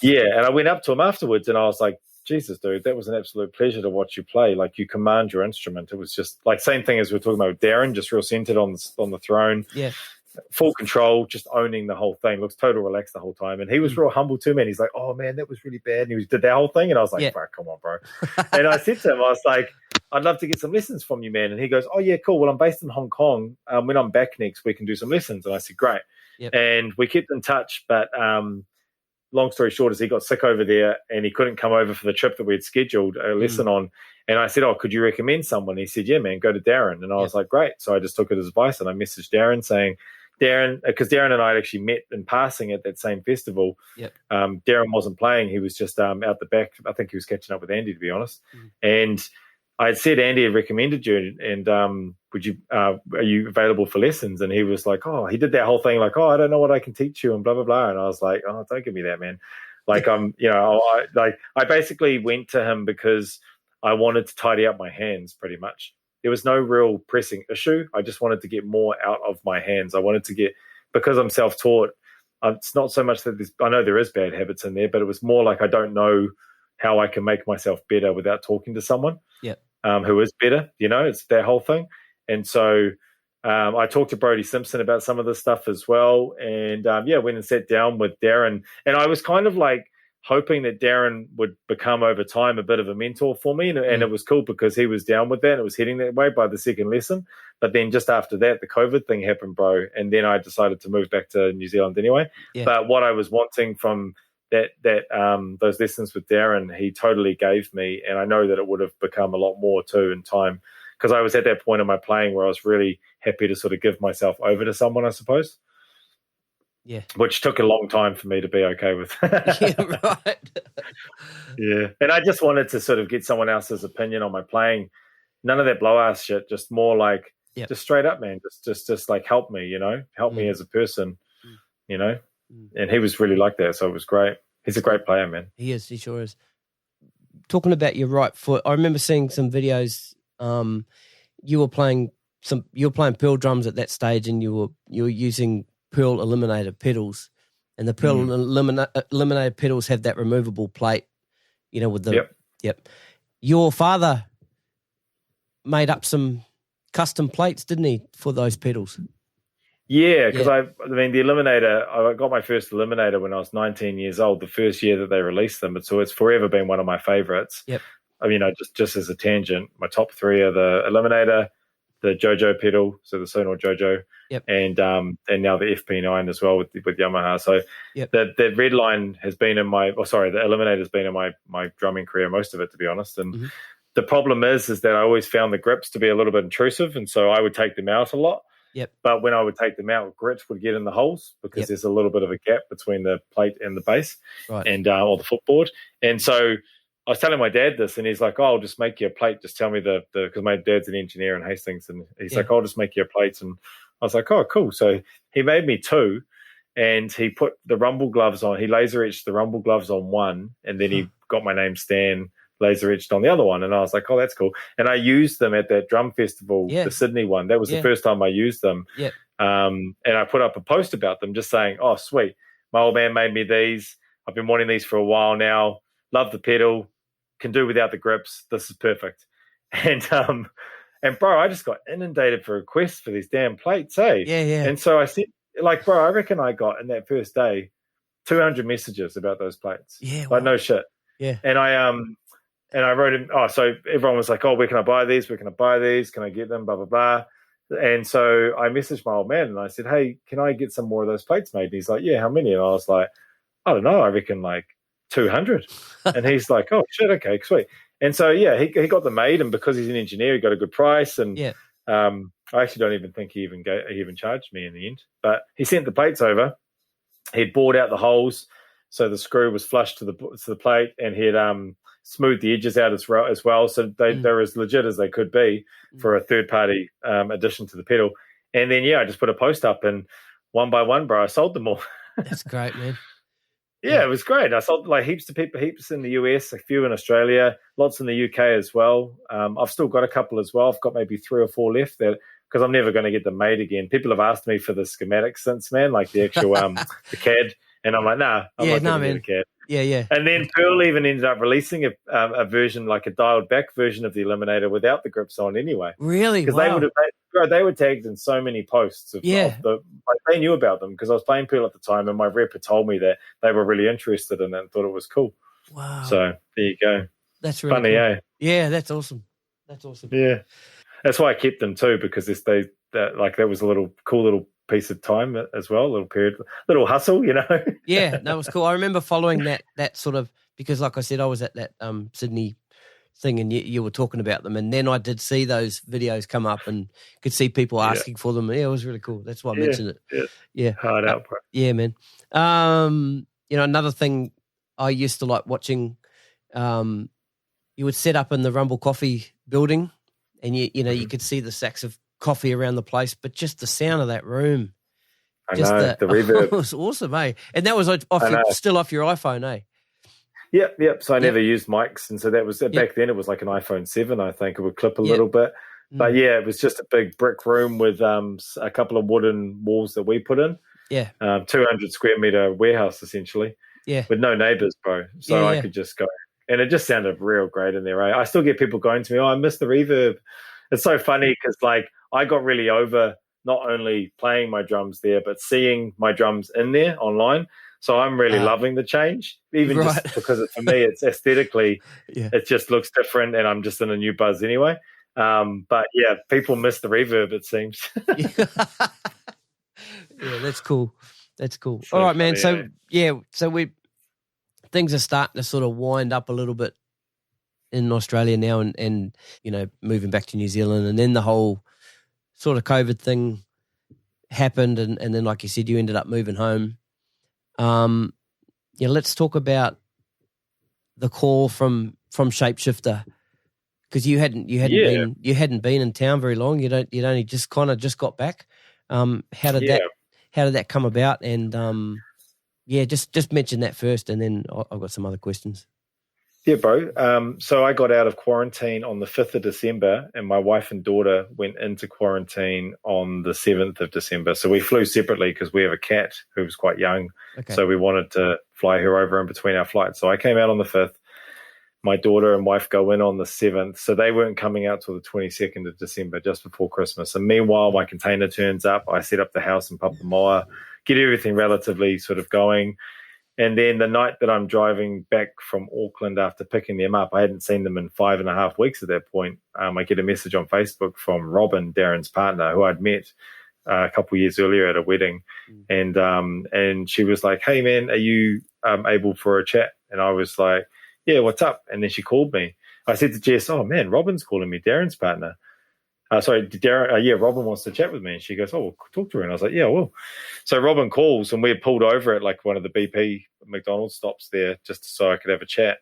Yeah, and I went up to him afterwards, and I was like, Jesus, dude, that was an absolute pleasure to watch you play. Like, you command your instrument. It was just like same thing as we were talking about with Darren, just real centered on the throne. Yeah. Full control, just owning the whole thing. Looks total relaxed the whole time. And he was real humble too, man. He's like, oh, man, that was really bad. And he did that whole thing. And I was like, bro, come on, bro. And I said to him, I was like, I'd love to get some lessons from you, man. And he goes, oh, yeah, cool. Well, I'm based in Hong Kong. When I'm back next, we can do some lessons. And I said, great. Yep. And we kept in touch. But long story short is he got sick over there and he couldn't come over for the trip that we had scheduled a lesson on. And I said, oh, could you recommend someone? He said, yeah, man, go to Darren. And I was like, great. So I just took his advice and I messaged Darren saying, because Darren and I had actually met in passing at that same festival. Darren wasn't playing. He was just out the back. I think he was catching up with Andy, to be honest. And I had said Andy had recommended you, and are you available for lessons? And he was like, oh, he did that whole thing like, oh, I don't know what I can teach you and blah, blah, blah. And I was like, oh, don't give me that, man. Like, I basically went to him because I wanted to tidy up my hands pretty much. There was no real pressing issue. I just wanted to get more out of my hands. I wanted to get, because I'm self-taught, it's not so much that I know there is bad habits in there, but it was more like I don't know how I can make myself better without talking to someone who is better. It's that whole thing. And so I talked to Brodie Simpson about some of this stuff as well. And, went and sat down with Darren. And I was kind of like, hoping that Darren would become over time a bit of a mentor for me. And it was cool because he was down with that. And it was heading that way by the second lesson. But then just after that, the COVID thing happened, bro. And then I decided to move back to New Zealand anyway. Yeah. But what I was wanting from those lessons with Darren, he totally gave me. And I know that it would have become a lot more too in time, because I was at that point in my playing where I was really happy to sort of give myself over to someone, I suppose. Yeah, which took a long time for me to be okay with. Yeah, right. Yeah, and I just wanted to sort of get someone else's opinion on my playing. None of that blow-ass shit. Just more like, just straight up, man. Just like help me, help me as a person, And he was really like that, so it was great. He's a great player, man. He is. He sure is. Talking about your right foot, I remember seeing some videos. You were playing pearl drums at that stage, and you were using Pearl Eliminator pedals, and the Pearl Eliminator pedals have that removable plate, with the Your father made up some custom plates, didn't he, for those pedals? Yeah, because I mean the Eliminator, I got my first Eliminator when I was 19 years old, the first year that they released them. So it's forever been one of my favorites. Yep. I mean, just as a tangent, my top 3 are the Eliminator, the JoJo pedal, so the Sonor JoJo, and now the FP9 as well with Yamaha. So the red line has been the Eliminator has been in my drumming career, most of it, to be honest. And the problem is that I always found the grips to be a little bit intrusive, and so I would take them out a lot. But when I would take them out, grits would get in the holes because there's a little bit of a gap between the plate and the base, and or the footboard. And so I was telling my dad this, and he's like, "Oh, I'll just make you a plate. Just tell me because my dad's an engineer in Hastings, and he's like, I'll just make you a plate." And I was like, "Oh, cool." So he made me 2, and he put the rumble gloves on. He laser etched the rumble gloves on one, and then he got my name Stan laser etched on the other one. And I was like, "Oh, that's cool." And I used them at that drum festival, the Sydney one. That was the first time I used them. And I put up a post about them, just saying, "Oh, sweet, my old man made me these. I've been wanting these for a while now. Love the pedal. Can do without the grips. This is perfect." And bro, I just got inundated for requests for these damn plates, eh? Yeah. And so I said, like, bro, I reckon I got in that first day 200 messages about those plates. Yeah, like no shit. Yeah. And I wrote in. Oh, so everyone was like, "Oh, where can I buy these? Where can I buy these? Can I get them? Blah blah blah." And so I messaged my old man and I said, "Hey, can I get some more of those plates made?" And he's like, "Yeah, how many?" And I was like, "I don't know. I reckon like 200." And he's like, "Oh shit, okay, sweet." And so, yeah, he got them made, and because he's an engineer, he got a good price. And I actually don't even think he even charged me in the end. But he sent the plates over. He'd bored out the holes, so the screw was flush to the plate, and he'd smoothed the edges out as well. So they're as legit as they could be for a third-party addition to the pedal. And then, I just put a post up, and one by one, bro, I sold them all. That's great, man. Yeah, it was great. I sold like heaps to people, heaps in the US, a few in Australia, lots in the UK as well. I've still got a couple as well. I've got maybe 3 or 4 left because I'm never going to get them made again. People have asked me for the schematic since, man, like the actual the CAD, and I'm like, nah, I'm not going to get a CAD. Yeah. And then Pearl even ended up releasing a version, like a dialed back version of the Eliminator without the grips on anyway. Really? Because they were tagged in so many posts. Like they knew about them because I was playing Pearl at the time, and my rep had told me that they were really interested in it and thought it was cool. Wow. So there you go. That's really funny, cool. eh? Yeah, that's awesome. That's awesome. Yeah. That's why I kept them too, because that was a cool little piece of time as well, a little period, little hustle, you know. Yeah, that was cool. I remember following that sort of, because like I said, I was at that Sydney thing, and you were talking about them, and then I did see those videos come up and could see people asking for them. Yeah, it was really cool. That's why I mentioned it. Yeah. Hard out, bro. Yeah, man. Another thing I used to like watching, you would set up in the Rumble Coffee building, and you could see the sacks of coffee around the place, but just the sound of that room. I know, the reverb. It was awesome, eh? And that was still off your iPhone, eh? Yep. So I never used mics, and so that was back then. It was like an iPhone 7, I think. It would clip a little bit, but it was just a big brick room with a couple of wooden walls that we put in. 200 square meter warehouse essentially. With no neighbors, bro. So I could just go, and it just sounded real great in there. Right? I still get people going to me, "Oh, I miss the reverb." It's so funny because like I got really over not only playing my drums there, but seeing my drums in there online. So I'm really loving the change, even just because for me, it's aesthetically, it just looks different, and I'm just in a new buzz anyway. But yeah, people miss the reverb, it seems. Yeah, that's cool. That's cool. All right, man. So things are starting to sort of wind up a little bit in Australia now, and moving back to New Zealand, and then the whole sort of COVID thing happened, and then like you said, you ended up moving home. Let's talk about the call from Shapeshifter, because you hadn't been in town very long. You'd only just got back. How did that come about? And just mention that first, and then I've got some other questions. Yeah, bro. So I got out of quarantine on the 5th of December, and my wife and daughter went into quarantine on the 7th of December. So we flew separately because we have a cat who was quite young. Okay. So we wanted to fly her over in between our flights. So I came out on the 5th. My daughter and wife go in on the 7th. So they weren't coming out till the 22nd of December, just before Christmas. And meanwhile, my container turns up. I set up the house in Papamoa, get everything relatively sort of going. And then the night that I'm driving back from Auckland after picking them up, I hadn't seen them in 5.5 weeks at that point. I get a message on Facebook from Robin, Darren's partner, who I'd met a couple of years earlier at a wedding. And she was like, "Hey, man, are you able for a chat?" And I was like, "Yeah, what's up?" And then she called me. I said to Jess, "Oh, man, Robin's calling me, Darren's partner." Darren, Robin wants to chat with me. And she goes, "Oh, well, talk to her." And I was like, "Yeah, well." So Robin calls, and we had pulled over at like one of the BP McDonald's stops there just so I could have a chat.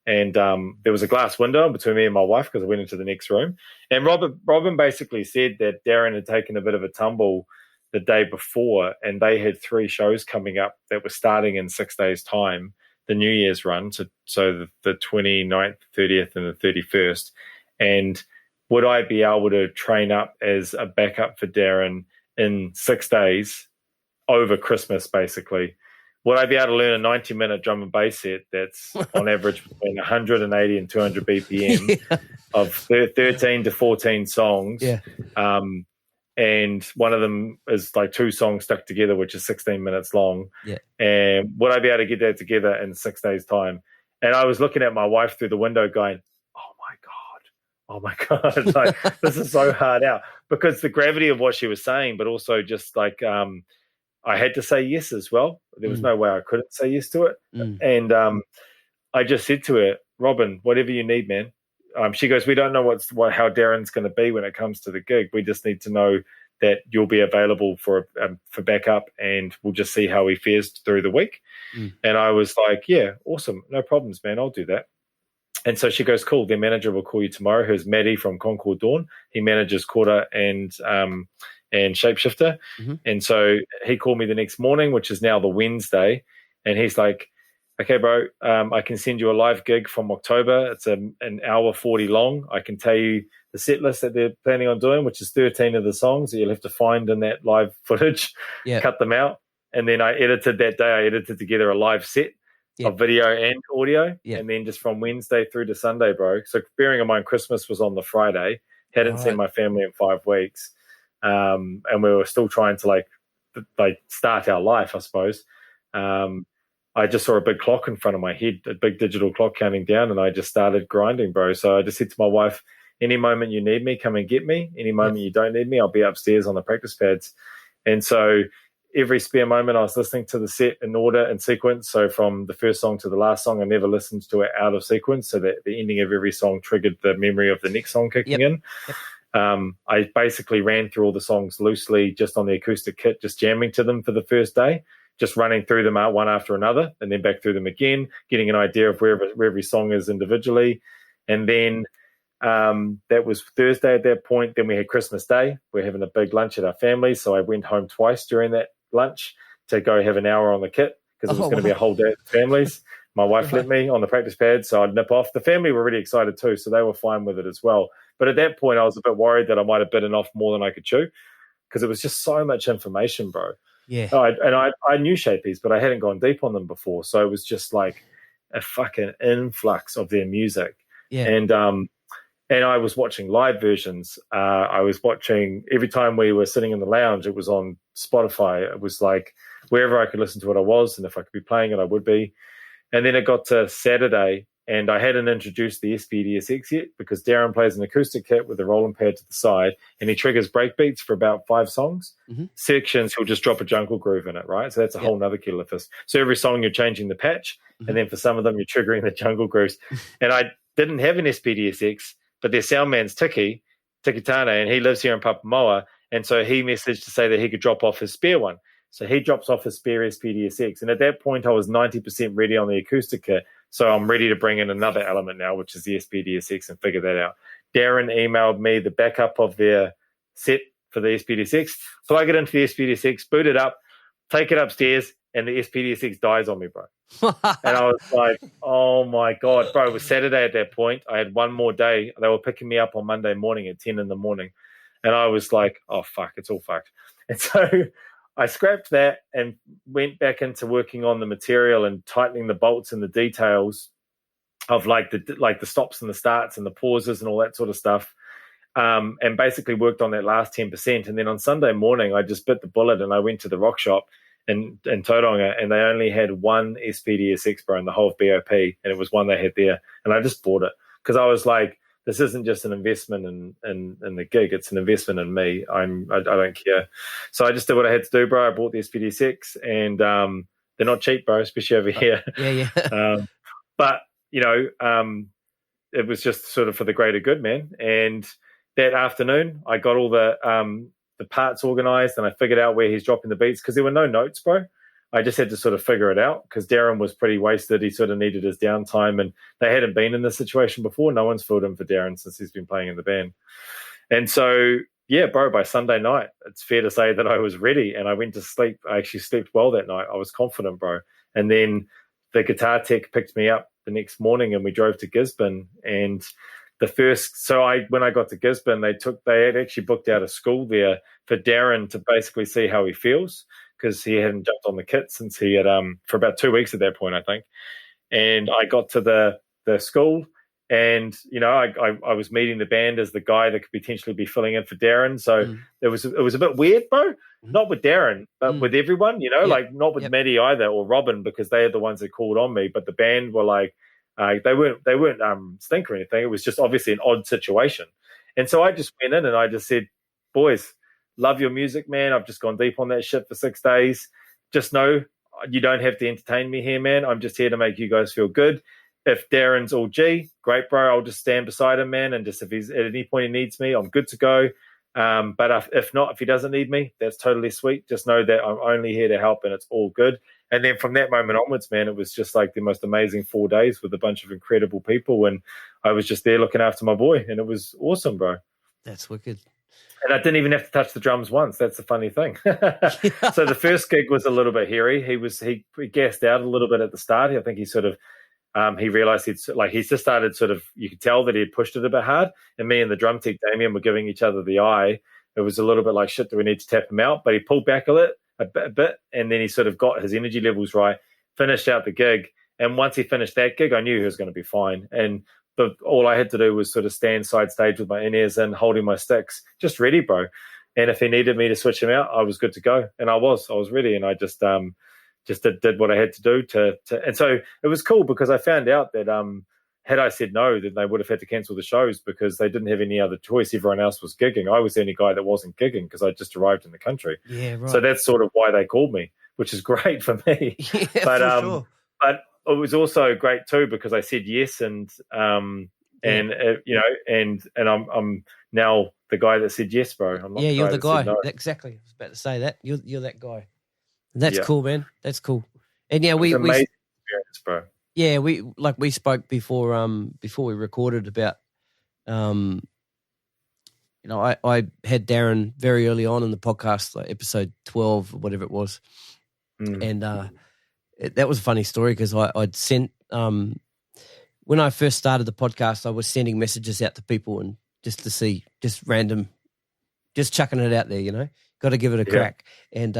And there was a glass window between me and my wife because I went into the next room. And Robin basically said that Darren had taken a bit of a tumble the day before, and they had 3 shows coming up that were starting in 6 days' time, the New Year's run, so the 29th, 30th, and the 31st. And would I be able to train up as a backup for Darren in 6 days over Christmas, basically? Would I be able to learn a 90-minute drum and bass set that's on average between 180 and 200 BPM of 13 to 14 songs? Yeah. And one of them is like 2 songs stuck together, which is 16 minutes long. Yeah. And would I be able to get that together in 6 days' time? And I was looking at my wife through the window going, oh my God, like, this is so hard out, because the gravity of what she was saying, but also just like I had to say yes as well. There was no way I couldn't say yes to it. And I just said to her, "Robin, whatever you need, man, she goes, we don't know how Darren's going to be when it comes to the gig. We just need to know that you'll be available for backup, and we'll just see how he fares through the week. And I was like, yeah, awesome. No problems, man. I'll do that. And so she goes, cool, their manager will call you tomorrow, who's Maddie from Concord Dawn. He manages Quarter and Shapeshifter. And so he called me the next morning, which is now the Wednesday, and he's like, okay, bro, I can send you a live gig from October. It's an hour 40 long. I can tell you the set list that they're planning on doing, which is 13 of the songs that you'll have to find in that live footage, cut them out. And then I edited together a live set of video and audio. And then just from Wednesday through to Sunday, bro. So bearing in mind, Christmas was on the Friday. Hadn't seen my family in 5 weeks. And we were still trying to like start our life, I suppose. I just saw a big clock in front of my head, a big digital clock counting down, and I just started grinding, bro. So I just said to my wife, any moment you need me, come and get me. Any moment you don't need me, I'll be upstairs on the practice pads. And so every spare moment I was listening to the set in order and sequence. So from the first song to the last song, I never listened to it out of sequence, so that the ending of every song triggered the memory of the next song kicking in. I basically ran through all the songs loosely just on the acoustic kit, just jamming to them for the first day, just running through them out one after another, and then back through them again, getting an idea of where every song is individually. And then that was Thursday at that point. Then we had Christmas Day. We're having a big lunch at our family, so I went home twice during that lunch to go have an hour on the kit, because it was going to be a whole day at the families. My wife let me on the practice pad, so I'd nip off. The family were really excited too, so they were fine with it as well. But at that point, I was a bit worried that I might have bitten off more than I could chew, because it was just so much information, bro. Yeah. I knew Shapies, but I hadn't gone deep on them before. So it was just like a fucking influx of their music. Yeah. And I was watching live versions. I was watching every time we were sitting in the lounge, it was on Spotify. It was like wherever I could listen to it, I was. And if I could be playing it, I would be. And then it got to Saturday, and I hadn't introduced the SPDSX yet, because Darren plays an acoustic kit with a rolling pad to the side, and he triggers breakbeats for about 5 songs. Sections, he'll just drop a jungle groove in it, right? So that's a whole nother kettle of fish. So every song you're changing the patch, and then for some of them you're triggering the jungle grooves. And I didn't have an SPDSX, but their sound man's Tiki Tane, and he lives here in Papamoa, and so he messaged to say that he could drop off his spare one. So he drops off his spare SPDSX, and at that point I was 90% ready on the acoustic kit. So I'm ready to bring in another element now, which is the SPDSX, and figure that out. Darren emailed me the backup of their set for the SPDSX. Plug it into the SPDSX, boot it up, take it upstairs, and the SPDSX dies on me, bro. And I was like, oh my God, bro. It was Saturday at that point. I had one more day. They were picking me up on Monday morning at 10 in the morning. And I was like, oh, fuck, it's all fucked. And so I scrapped that and went back into working on the material and tightening the bolts and the details of like the stops and the starts and the pauses and all that sort of stuff, and basically worked on that last 10%. And then on Sunday morning, I just bit the bullet and I went to the rock shop in Tauranga, and they only had one SPDSX, bro, in the whole of BOP, and it was one they had there. And I just bought it because I was like, this isn't just an investment in the gig, it's an investment in me. I don't care. So I just did what I had to do, bro. I bought the SPDSX, and they're not cheap, bro, especially over here. But, you know, it was just sort of for the greater good, man. And that afternoon, I got all the parts organized, and I figured out where he's dropping the beats, because there were no notes, bro. I just had to sort of figure it out, because Darren was pretty wasted. He sort of needed his downtime, and they hadn't been in this situation before. No one's filled in for Darren since he's been playing in the band. And so, yeah, bro, by Sunday night, it's fair to say that I was ready, and I went to sleep. I actually slept well that night. I was confident, bro. And then the guitar tech picked me up the next morning, and we drove to Gisborne. And when I got to Gisborne, they had actually booked out a school there for Darren to basically see how he feels, because he hadn't jumped on the kit since he had for about 2 weeks at that point, I think. And I got to the school, and you know, I was meeting the band as the guy that could potentially be filling in for Darren. So it was a bit weird, bro. Not with Darren, but with everyone. You know, like not with Maddie either or Robin, because they are the ones that called on me. But the band were like, they weren't stink or anything. It was just obviously an odd situation. And so I just went in and I just said, boys, love your music, man. I've just gone deep on that shit for 6 days. Just know you don't have to entertain me here, man. I'm just here to make you guys feel good. if Darren's all G, great, bro, I'll just stand beside him, man, and just if he's at any point he needs me, I'm good to go. But if not, if he doesn't need me, that's totally sweet. Just know that I'm only here to help and it's all good. And then from that moment onwards, man, it was just like the most amazing 4 days with a bunch of incredible people. And I was just there looking after my boy, and it was awesome, bro. That's wicked. And I didn't even have to touch the drums once. That's the funny thing. So the first gig was a little bit hairy. He gassed out a little bit at the start. I think he sort of, he realized he just started sort of, you could tell that he had pushed it a bit hard. And me and the drum tech, Damien, were giving each other the eye. It was a little bit like, shit, do we need to tap him out? But he pulled back a bit, and then he sort of got his energy levels right, finished out the gig. And once he finished that gig, I knew he was going to be fine. And all I had to do was sort of stand side stage with my in-ears and holding my sticks, just ready, bro. And if he needed me to switch him out, I was good to go. And I was ready. And I just did what I had to do to. And so it was cool because I found out that had I said no, then they would have had to cancel the shows because they didn't have any other choice. Everyone else was gigging. I was the only guy that wasn't gigging because I just arrived in the country. Yeah, right. So that's sort of why they called me, which is great for me. Yeah, but for sure. But it was also great too because I said yes, and I'm now the guy that said yes, bro. I'm not you're the guy. No. Exactly. I was about to say that. You're that guy. That's cool, man. That's cool. And yeah, we amazing experience, bro. Yeah, we spoke before we recorded about I had Darren very early on in the podcast, like episode 12 or whatever it was, and that was a funny story because I'd sent when I first started the podcast, I was sending messages out to people and just to see, just random, just chucking it out there, got to give it a crack. And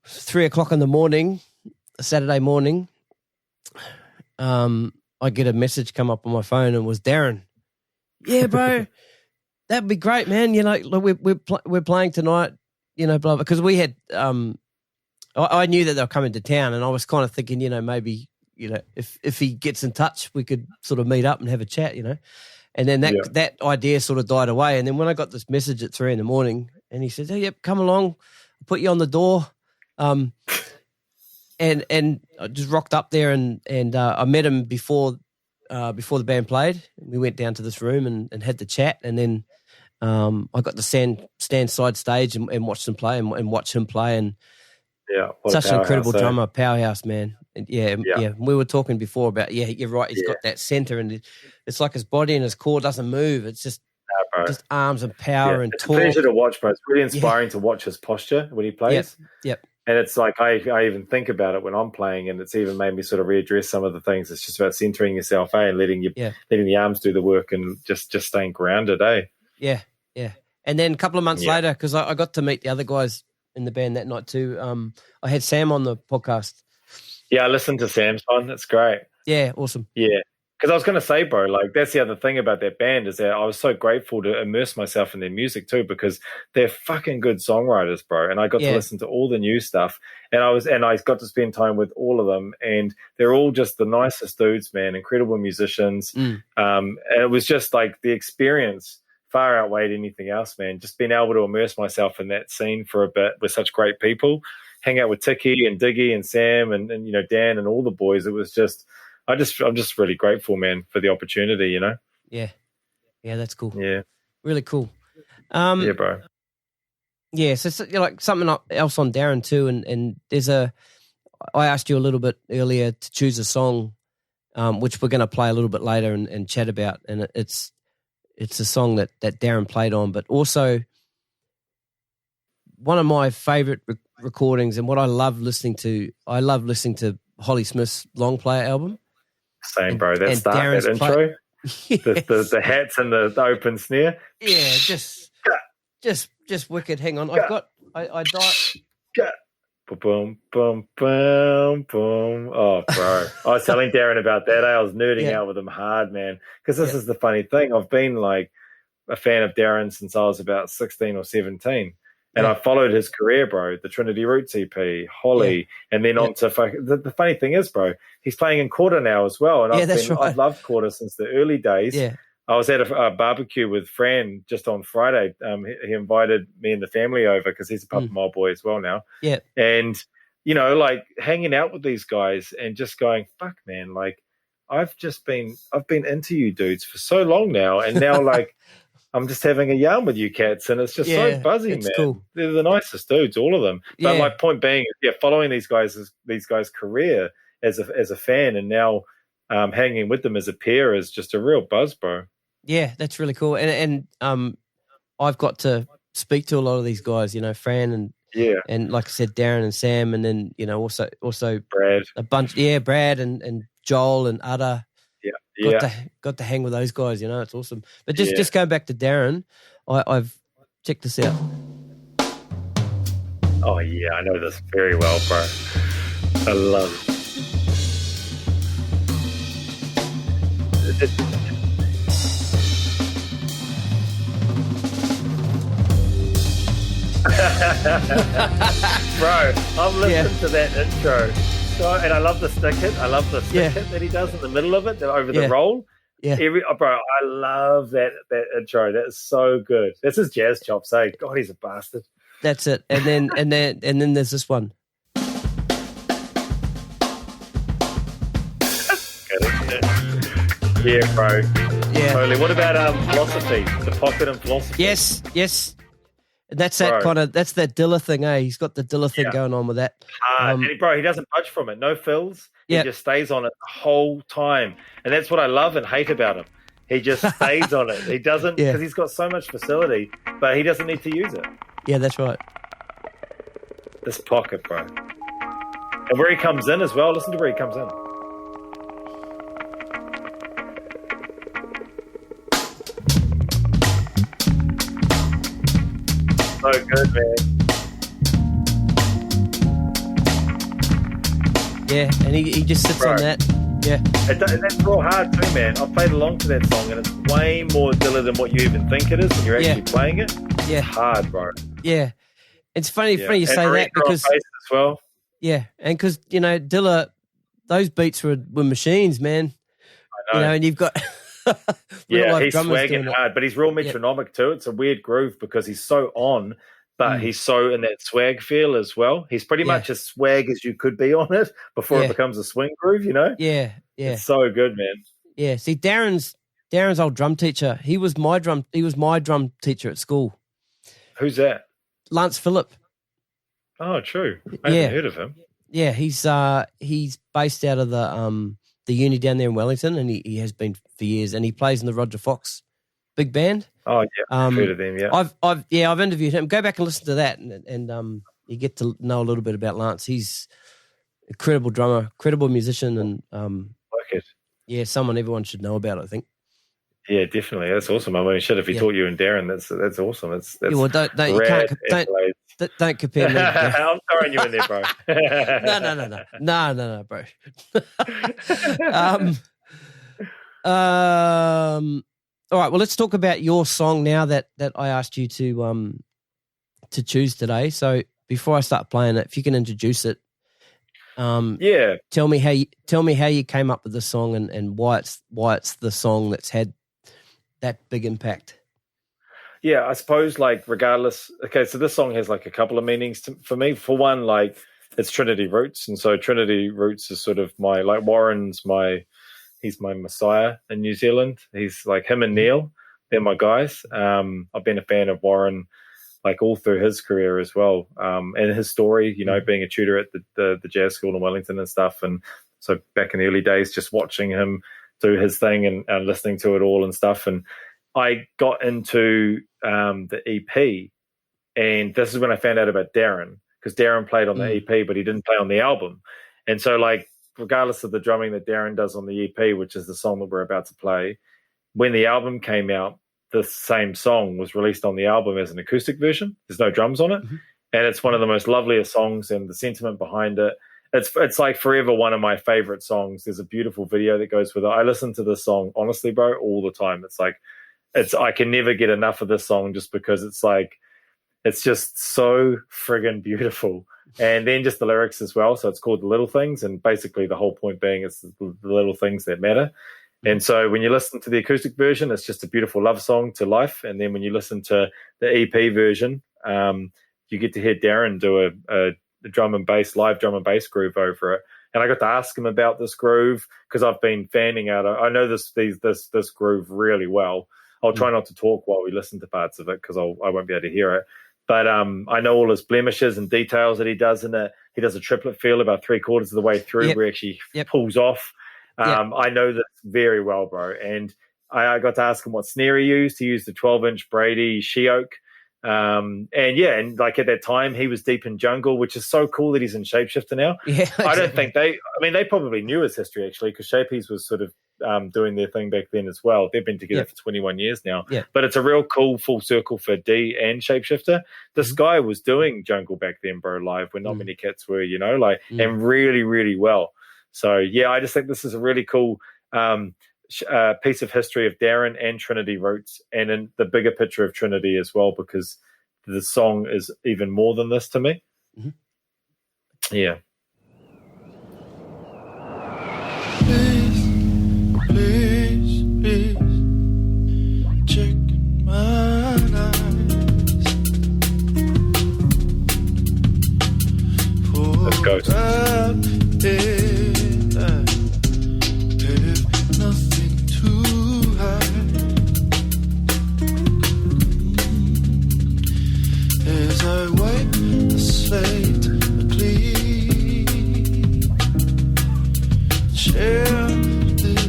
3 o'clock in the morning, a Saturday morning, I get a message come up on my phone and it was Darren. Yeah, bro, that'd be great, man. We're playing tonight, blah, because we had, I knew that they were coming to town and I was kind of thinking, maybe, if he gets in touch, we could sort of meet up and have a chat, And then that idea sort of died away. And then when I got this message at 3 a.m, and he said, "Hey, yep, come along, I'll put you on the door." And I just rocked up there and I met him before the band played. We went down to this room and had the chat, and then I got to stand side stage and watch them play and watch him play. And such an incredible drummer, powerhouse, man. And we were talking before about, you're right, he's got that center, and it's like his body and his core doesn't move. It's just arms and power and it's torque. It's a pleasure to watch, bro. It's really inspiring to watch his posture when he plays. Yep. And it's like I even think about it when I'm playing, and it's even made me sort of readdress some of the things. It's just about centering yourself, and letting the arms do the work, and just staying grounded, Yeah. And then a couple of months later, because I got to meet the other guys in the band that night too. I had Sam on the podcast. Yeah, I listened to Sam's one. That's great. Yeah, awesome. Yeah. Because I was going to say, bro, like that's the other thing about that band is that I was so grateful to immerse myself in their music too, because they're fucking good songwriters, bro. And I got to listen to all the new stuff, and I got to spend time with all of them, and they're all just the nicest dudes, man. Incredible musicians. And it was just like the experience far outweighed anything else, man. Just being able to immerse myself in that scene for a bit with such great people, hang out with Tiki and Diggy and Sam and Dan and all the boys. It was just. I'm just really grateful, man, for the opportunity, Yeah, that's cool. Yeah. Really cool. Yeah, bro. Yeah, so like something else on Darren too, and there's I asked you a little bit earlier to choose a song, which we're going to play a little bit later and chat about, and it's a song that Darren played on, but also one of my favourite recordings and what I love listening to Holly Smith's Long Player album. Same, bro. That start, that intro, the hats and the open snare. Yeah, just wicked. Hang on, I died. Boom, boom, boom, boom. Oh, bro. I was telling Darren about that. I was nerding out with him hard, man. Because this is the funny thing. I've been like a fan of Darren since I was about 16 or 17. And I followed his career, bro, the Trinity Roots EP, Holly, and then on to the funny thing is, bro, he's playing in Quarter now as well. And I've loved Quarter since the early days. Yeah. I was at a barbecue with Fran just on Friday. He invited me and the family over because he's a Papamoa boy as well now. Yeah. And, like hanging out with these guys and just going, fuck, man, like I've been into you dudes for so long now, and now like I'm just having a yarn with you cats, and it's just so buzzy, man. Cool. They're the nicest dudes, all of them. But my point being, following these guys' career as a fan, and now hanging with them as a peer is just a real buzz, bro. Yeah, that's really cool. And I've got to speak to a lot of these guys, Fran and like I said, Darren and Sam, and then also Brad, a bunch, Brad and Joel and Ada. Got to hang with those guys, it's awesome. But just going back to Darren, I've checked this out. Oh yeah, I know this very well, bro. I love it. Bro, I'm listening to that intro. And I love the stick hit. I love the stick hit that he does in the middle of it, over the roll. Yeah. Bro, I love that intro. That is so good. That's his jazz chops, eh? God, he's a bastard. That's it. And then there's this one. Yeah, bro. Yeah. Totally. What about philosophy? The pocket and philosophy? Yes. That's that that's that Dilla thing, eh? He's got the Dilla thing going on with that. And he doesn't budge from it. No fills. He just stays on it the whole time. And that's what I love and hate about him. He just stays on it. He doesn't, because he's got so much facility, but he doesn't need to use it. Yeah, that's right. This pocket, bro. And where he comes in as well. Listen to where he comes in. So good, man. Yeah, and he just sits on that. Yeah. And that's real hard too, man. I've played along to that song, and it's way more Dilla than what you even think it is when you're actually playing it. Yeah. It's hard, bro. Yeah. It's funny you say that because... as well. Yeah, and because, Dilla, those beats were machines, man. I know. And you've got... he's swagging hard, but he's real metronomic too. It's a weird groove because he's so on, but he's so in that swag feel as well. He's pretty much as swag as you could be on it before it becomes a swing groove, Yeah. It's so good, man. Yeah. See, Darren's old drum teacher, he was my drum teacher at school. Who's that? Lance Phillip. Oh, true. I haven't heard of him. Yeah, he's based out of the uni down there in Wellington, and he has been for years, and he plays in the Roger Fox big band. Oh yeah, I've heard of them. Yeah, I've interviewed him. Go back and listen to that, and you get to know a little bit about Lance. He's an incredible drummer, incredible musician, and like it. Yeah, someone everyone should know about, I think. Yeah, definitely. That's awesome. I mean, if he taught you and Darren, that's awesome. That's well, don't compare me. I'm throwing you in there, bro. No, bro. All right. Well, let's talk about your song now that I asked you to choose today. So before I start playing it, if you can introduce it. Tell me how you came up with the song and why it's the song that's had that big impact. Yeah, I suppose regardless. Okay, so this song has a couple of meanings for me. For one, it's Trinity Roots, and so Trinity Roots is sort of my Warren's he's my messiah in New Zealand. He's him and Neil, they're my guys. I've been a fan of Warren all through his career as well, and his story, being a tutor at the jazz school in Wellington and stuff. And so back in the early days, just watching him do his thing and listening to it all and stuff. And I got into the EP, and this is when I found out about Darren, because Darren played on the EP, but he didn't play on the album. And so regardless of the drumming that Darren does on the EP, which is the song that we're about to play, when the album came out, the same song was released on the album as an acoustic version. There's no drums on it. Mm-hmm. And it's one of the most loveliest songs, and the sentiment behind it. It's forever one of my favorite songs. There's a beautiful video that goes with it. I listen to this song, honestly, bro, all the time. I can never get enough of this song just because it's just so friggin' beautiful. And then just the lyrics as well. So it's called The Little Things. And basically the whole point being it's the little things that matter. And so when you listen to the acoustic version, it's just a beautiful love song to life. And then when you listen to the EP version, you get to hear Darren do a live drum and bass groove over it. And I got to ask him about this groove because I've been fanning out. I know this groove really well. I'll try not to talk while we listen to parts of it because I won't be able to hear it. But I know all his blemishes and details that he does in it. He does a triplet feel about 3/4 of the way through where he actually pulls off. I know this very well, bro. And I got to ask him what snare he used. He used a 12-inch Brady she-oak. And like at that time, he was deep in jungle, which is so cool that he's in Shapeshifter now. Yeah, exactly. I don't think they probably knew his history actually, because Shapies was sort of doing their thing back then as well. They've been together for 21 years now. Yeah. But it's a real cool full circle for D and Shapeshifter. This guy was doing jungle back then, bro, live when not many cats were, and really, really well. So, yeah, I just think this is a really cool piece of history of Darren and Trinity roots, and in the bigger picture of Trinity as well, because the song is even more than this to me. Yeah. Please, check my eyes. Let's go. I wipe the slate clean. Share this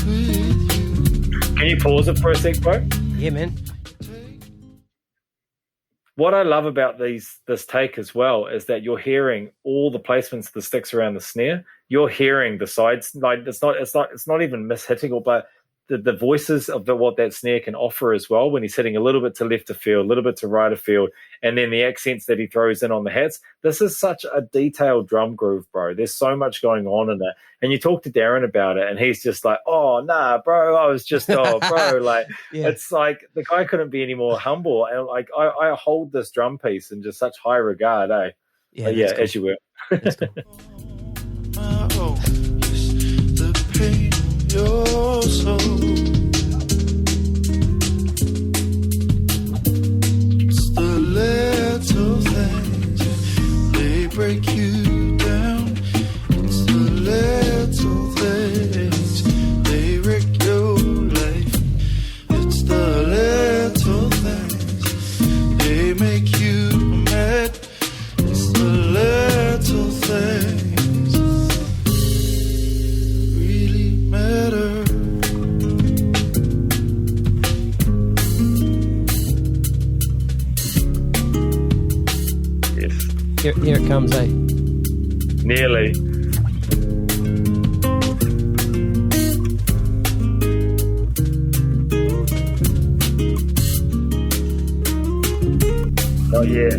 with you. Can you pause it for a sec, bro? Yeah, man. What I love about this take as well is that you're hearing all the placements of the sticks around the snare. You're hearing the sides. Like it's not even mishitting, but the voices of what that snare can offer as well, when he's hitting a little bit to left of field, a little bit to right of field, and then the accents that he throws in on the hats. This is such a detailed drum groove, bro. There's so much going on in it. And you talk to Darren about it, and he's just like, oh, nah, bro, I was just, bro. Like, It's like the guy couldn't be any more humble. And like, I hold this drum piece in just such high regard, eh? Yeah, cool. As you will. That's cool. The pain in your soul. It's the little things, they break you down. It's the little things, they wreck your life. It's the little things, they make you mad. It's the little things really matter. Here it comes, eh? Nearly. Oh, yeah.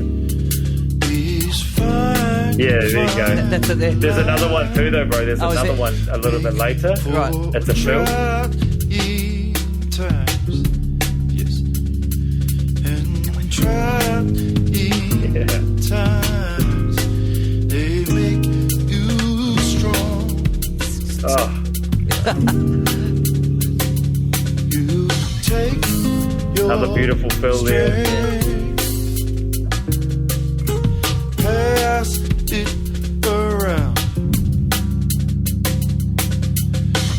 Yeah, there you go. That's it there. There's another one too, though, bro. There's another one a little bit later. Right. It's a fill. Yes. And times, they make you strong. Oh. You take your Another beautiful fill there. Pass it around.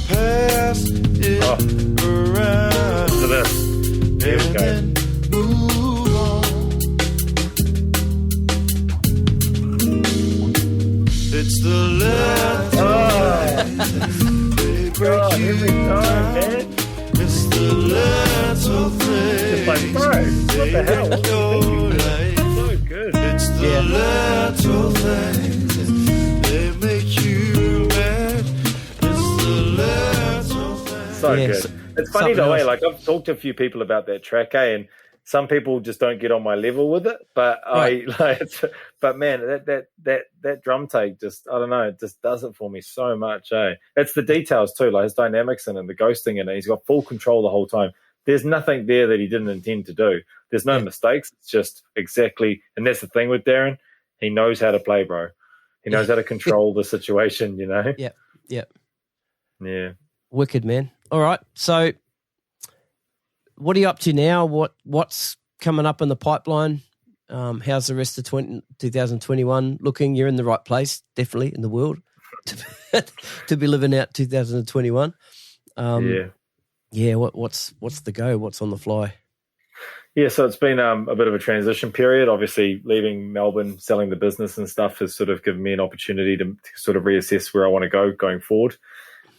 Pass it around. To this. Here we go. Move on. It's the left. They break you down. It's the little thing. It's like, bro, what the hell? What so good. It's the little things, they make you mad. It's the little things. So good. It's funny though, like I've talked to a few people about that track, and some people just don't get on my level with it. But but man, that drum take just, I don't know, it just does it for me so much. It's the details too, like his dynamics in it, the ghosting in it. He's got full control the whole time. There's nothing there that he didn't intend to do. There's no mistakes. It's just exactly, and that's the thing with Darren. He knows how to play, bro. He knows how to control the situation, Yeah. Yeah. Wicked, man. All right. So what are you up to now? What's coming up in the pipeline? How's the rest of 2021 looking? You're in the right place, definitely, in the world. to be living out 2021. Yeah. What's the go? What's on the fly? Yeah, so it's been a bit of a transition period. Obviously, leaving Melbourne, selling the business and stuff has sort of given me an opportunity to sort of reassess where I want to go going forward.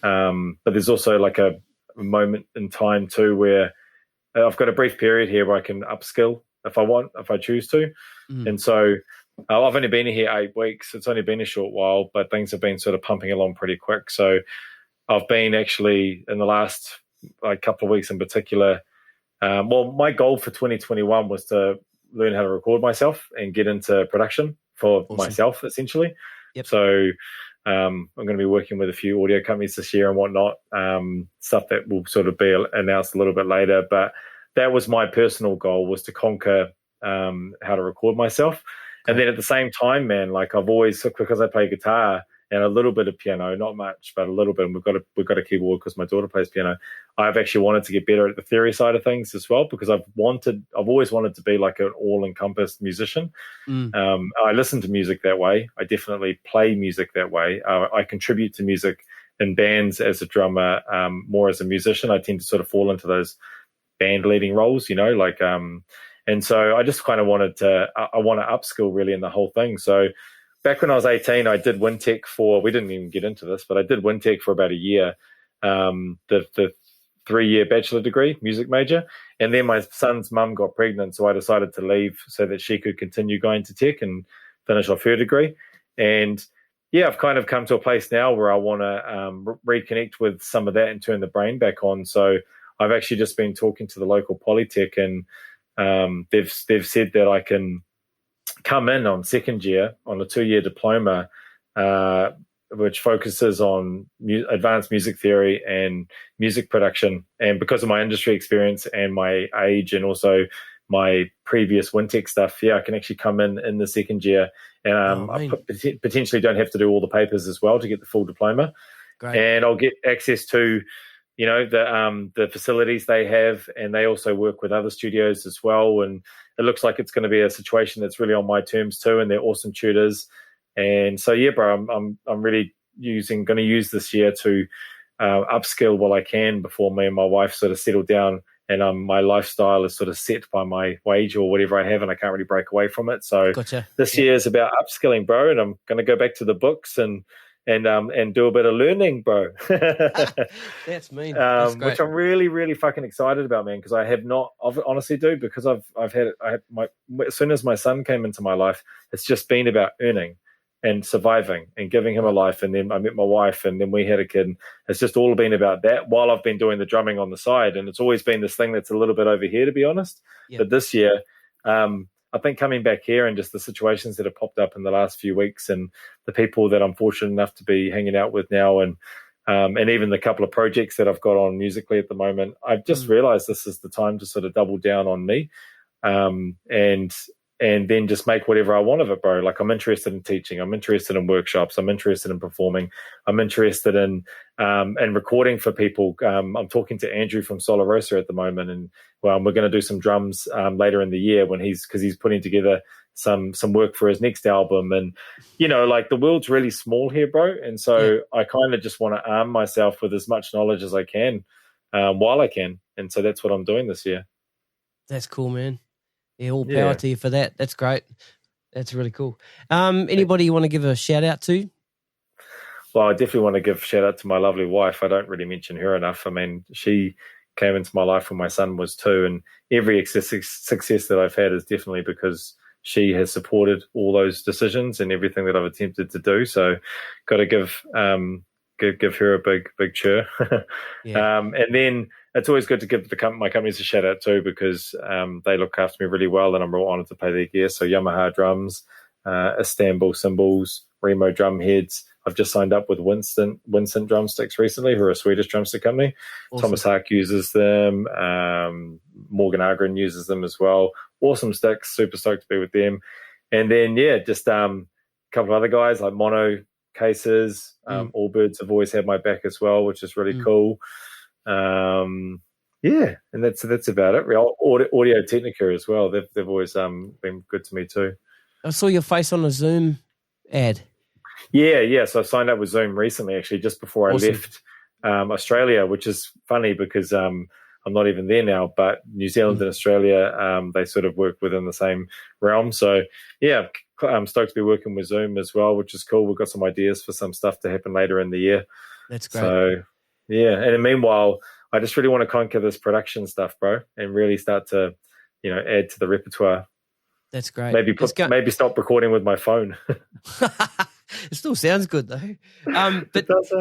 But there's also like a moment in time too where I've got a brief period here where I can upskill if I choose to. And so I've only been here 8 weeks. It's only been a short while, but things have been sort of pumping along pretty quick. So I've been actually in the last couple of weeks in particular. My goal for 2021 was to learn how to record myself and get into production for myself, essentially. Yep. So I'm going to be working with a few audio companies this year and whatnot, stuff that will sort of be announced a little bit later. But that was my personal goal, was to conquer how to record myself. And then at the same time, man, like I've always, because I play guitar and a little bit of piano, not much, but a little bit. And we've got a keyboard because my daughter plays piano. I've actually wanted to get better at the theory side of things as well, because I've always wanted to be like an all-encompassed musician. I listen to music that way. I definitely play music that way. I contribute to music in bands as a drummer, more as a musician. I tend to sort of fall into those band leading roles, and so I just kind of wanted to upskill really in the whole thing. So back when I was 18, I did WinTech we didn't even get into this, but I did WinTech for about a year, the 3-year bachelor degree, music major. And then my son's mum got pregnant, so I decided to leave so that she could continue going to tech and finish off her degree. And yeah, I've kind of come to a place now where I want to reconnect with some of that and turn the brain back on. So I've actually just been talking to the local Polytech, and they've said that I can come in on second year on a 2-year diploma, which focuses on advanced music theory and music production. And because of my industry experience and my age and also my previous WinTech stuff, I can actually come in the second year, and I potentially don't have to do all the papers as well to get the full diploma. Great. And I'll get access to the facilities they have, and they also work with other studios as well. And it looks like it's going to be a situation that's really on my terms too, and they're awesome tutors. And so, yeah, bro, I'm really going to use this year to upskill while I can before me and my wife sort of settle down, and my lifestyle is sort of set by my wage or whatever I have, and I can't really break away from it. So this year is about upskilling, bro, and I'm going to go back to the books and do a bit of learning, bro. That's mean. That's great. Which I'm really, really fucking excited about, man, because I have not, honestly, dude, because as soon as my son came into my life, it's just been about earning and surviving and giving him a life. And then I met my wife, and then we had a kid. And it's just all been about that while I've been doing the drumming on the side. And it's always been this thing that's a little bit over here, to be honest. Yep. But this year, I think coming back here and just the situations that have popped up in the last few weeks, and the people that I'm fortunate enough to be hanging out with now, and even the couple of projects that I've got on musically at the moment, I've just realized this is the time to sort of double down on me, and then just make whatever I want of it, bro. Like, I'm interested in teaching. I'm interested in workshops. I'm interested in performing. I'm interested in recording for people. I'm talking to Andrew from Solar Rosa at the moment, and we're going to do some drums later in the year because he's putting together some work for his next album. And, like, the world's really small here, bro. And so I kind of just want to arm myself with as much knowledge as I can while I can. And so that's what I'm doing this year. That's cool, man. Yeah, all power to you for that. That's great. That's really cool. Anybody you want to give a shout out to? Well, I definitely want to give a shout out to my lovely wife. I don't really mention her enough. I mean, she came into my life when my son was 2, and every success that I've had is definitely because she has supported all those decisions and everything that I've attempted to do. So got to give her a big cheer. And then it's always good to give my companies a shout out too, because they look after me really well, and I'm real honoured to pay their gear. So Yamaha drums, Istanbul cymbals, Remo drum heads. I've just signed up with Winston drumsticks recently, who are a Swedish drumstick company. Awesome. Thomas Haak uses them. Morgan Agren uses them as well. Awesome sticks. Super stoked to be with them. And then, just a couple of other guys like Mono cases. Allbirds have always had my back as well, which is really cool. And that's about it. Audio Technica as well. They've always been good to me too. I saw your face on a Zoom ad. Yeah. So I signed up with Zoom recently, actually, just before I left Australia, which is funny because I'm not even there now. But New Zealand and Australia, they sort of work within the same realm. So yeah, I'm stoked to be working with Zoom as well, which is cool. We've got some ideas for some stuff to happen later in the year. That's great. So yeah, and meanwhile, I just really want to conquer this production stuff, bro, and really start to, add to the repertoire. That's great. Maybe stop recording with my phone. It still sounds good though. But does,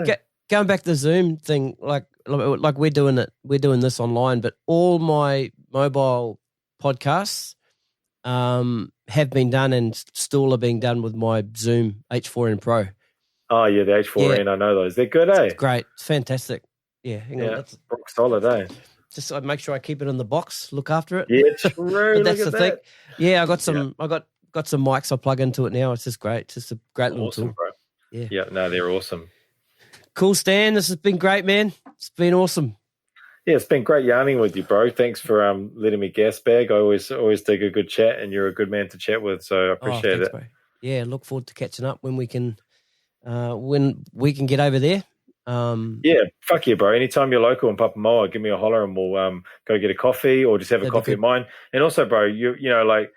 going back to the Zoom thing, like we're doing this online, but all my mobile podcasts have been done and still are being done with my Zoom H4n Pro. Oh yeah, the H4n, I know those. They're good, eh? It's great. It's fantastic. Yeah, hang on. That's rock solid, eh? Just I make sure I keep it in the box, look after it. Yeah, true. But that's the thing. Yeah, I got some. I got some mics. I plug into it now. It's just great. It's just a great little tool. Bro. Yeah. No, they're awesome. Cool, Stan. This has been great, man. It's been awesome. Yeah, it's been great yarning with you, bro. Thanks for letting me gas bag. I always dig a good chat, and you're a good man to chat with. So I appreciate it. Bro. Yeah, look forward to catching up when we can get over there. Yeah, fuck yeah, bro. Anytime you're local in Papamoa, give me a holler and we'll go get a coffee or just have a coffee of mine. And also, bro, you know, like,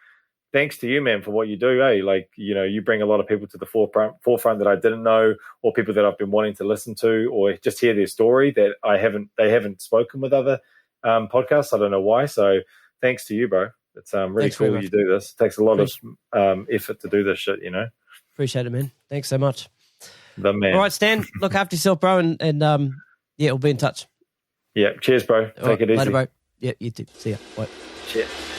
thanks to you, man, for what you do, eh? Like, you know, you bring a lot of people to the forefront that I didn't know, or people that I've been wanting to listen to, or just hear their story that they haven't spoken with other podcasts. I don't know why. So thanks to you, bro. It's really cool you do this. It takes a lot of effort to do this shit, you know. Appreciate it, man. Thanks so much. The man. All right, Stan, look after yourself, bro, and yeah, we'll be in touch. Yeah, cheers, bro. Take it easy. Later, bro. Yeah, you too. See ya. Bye. Cheers.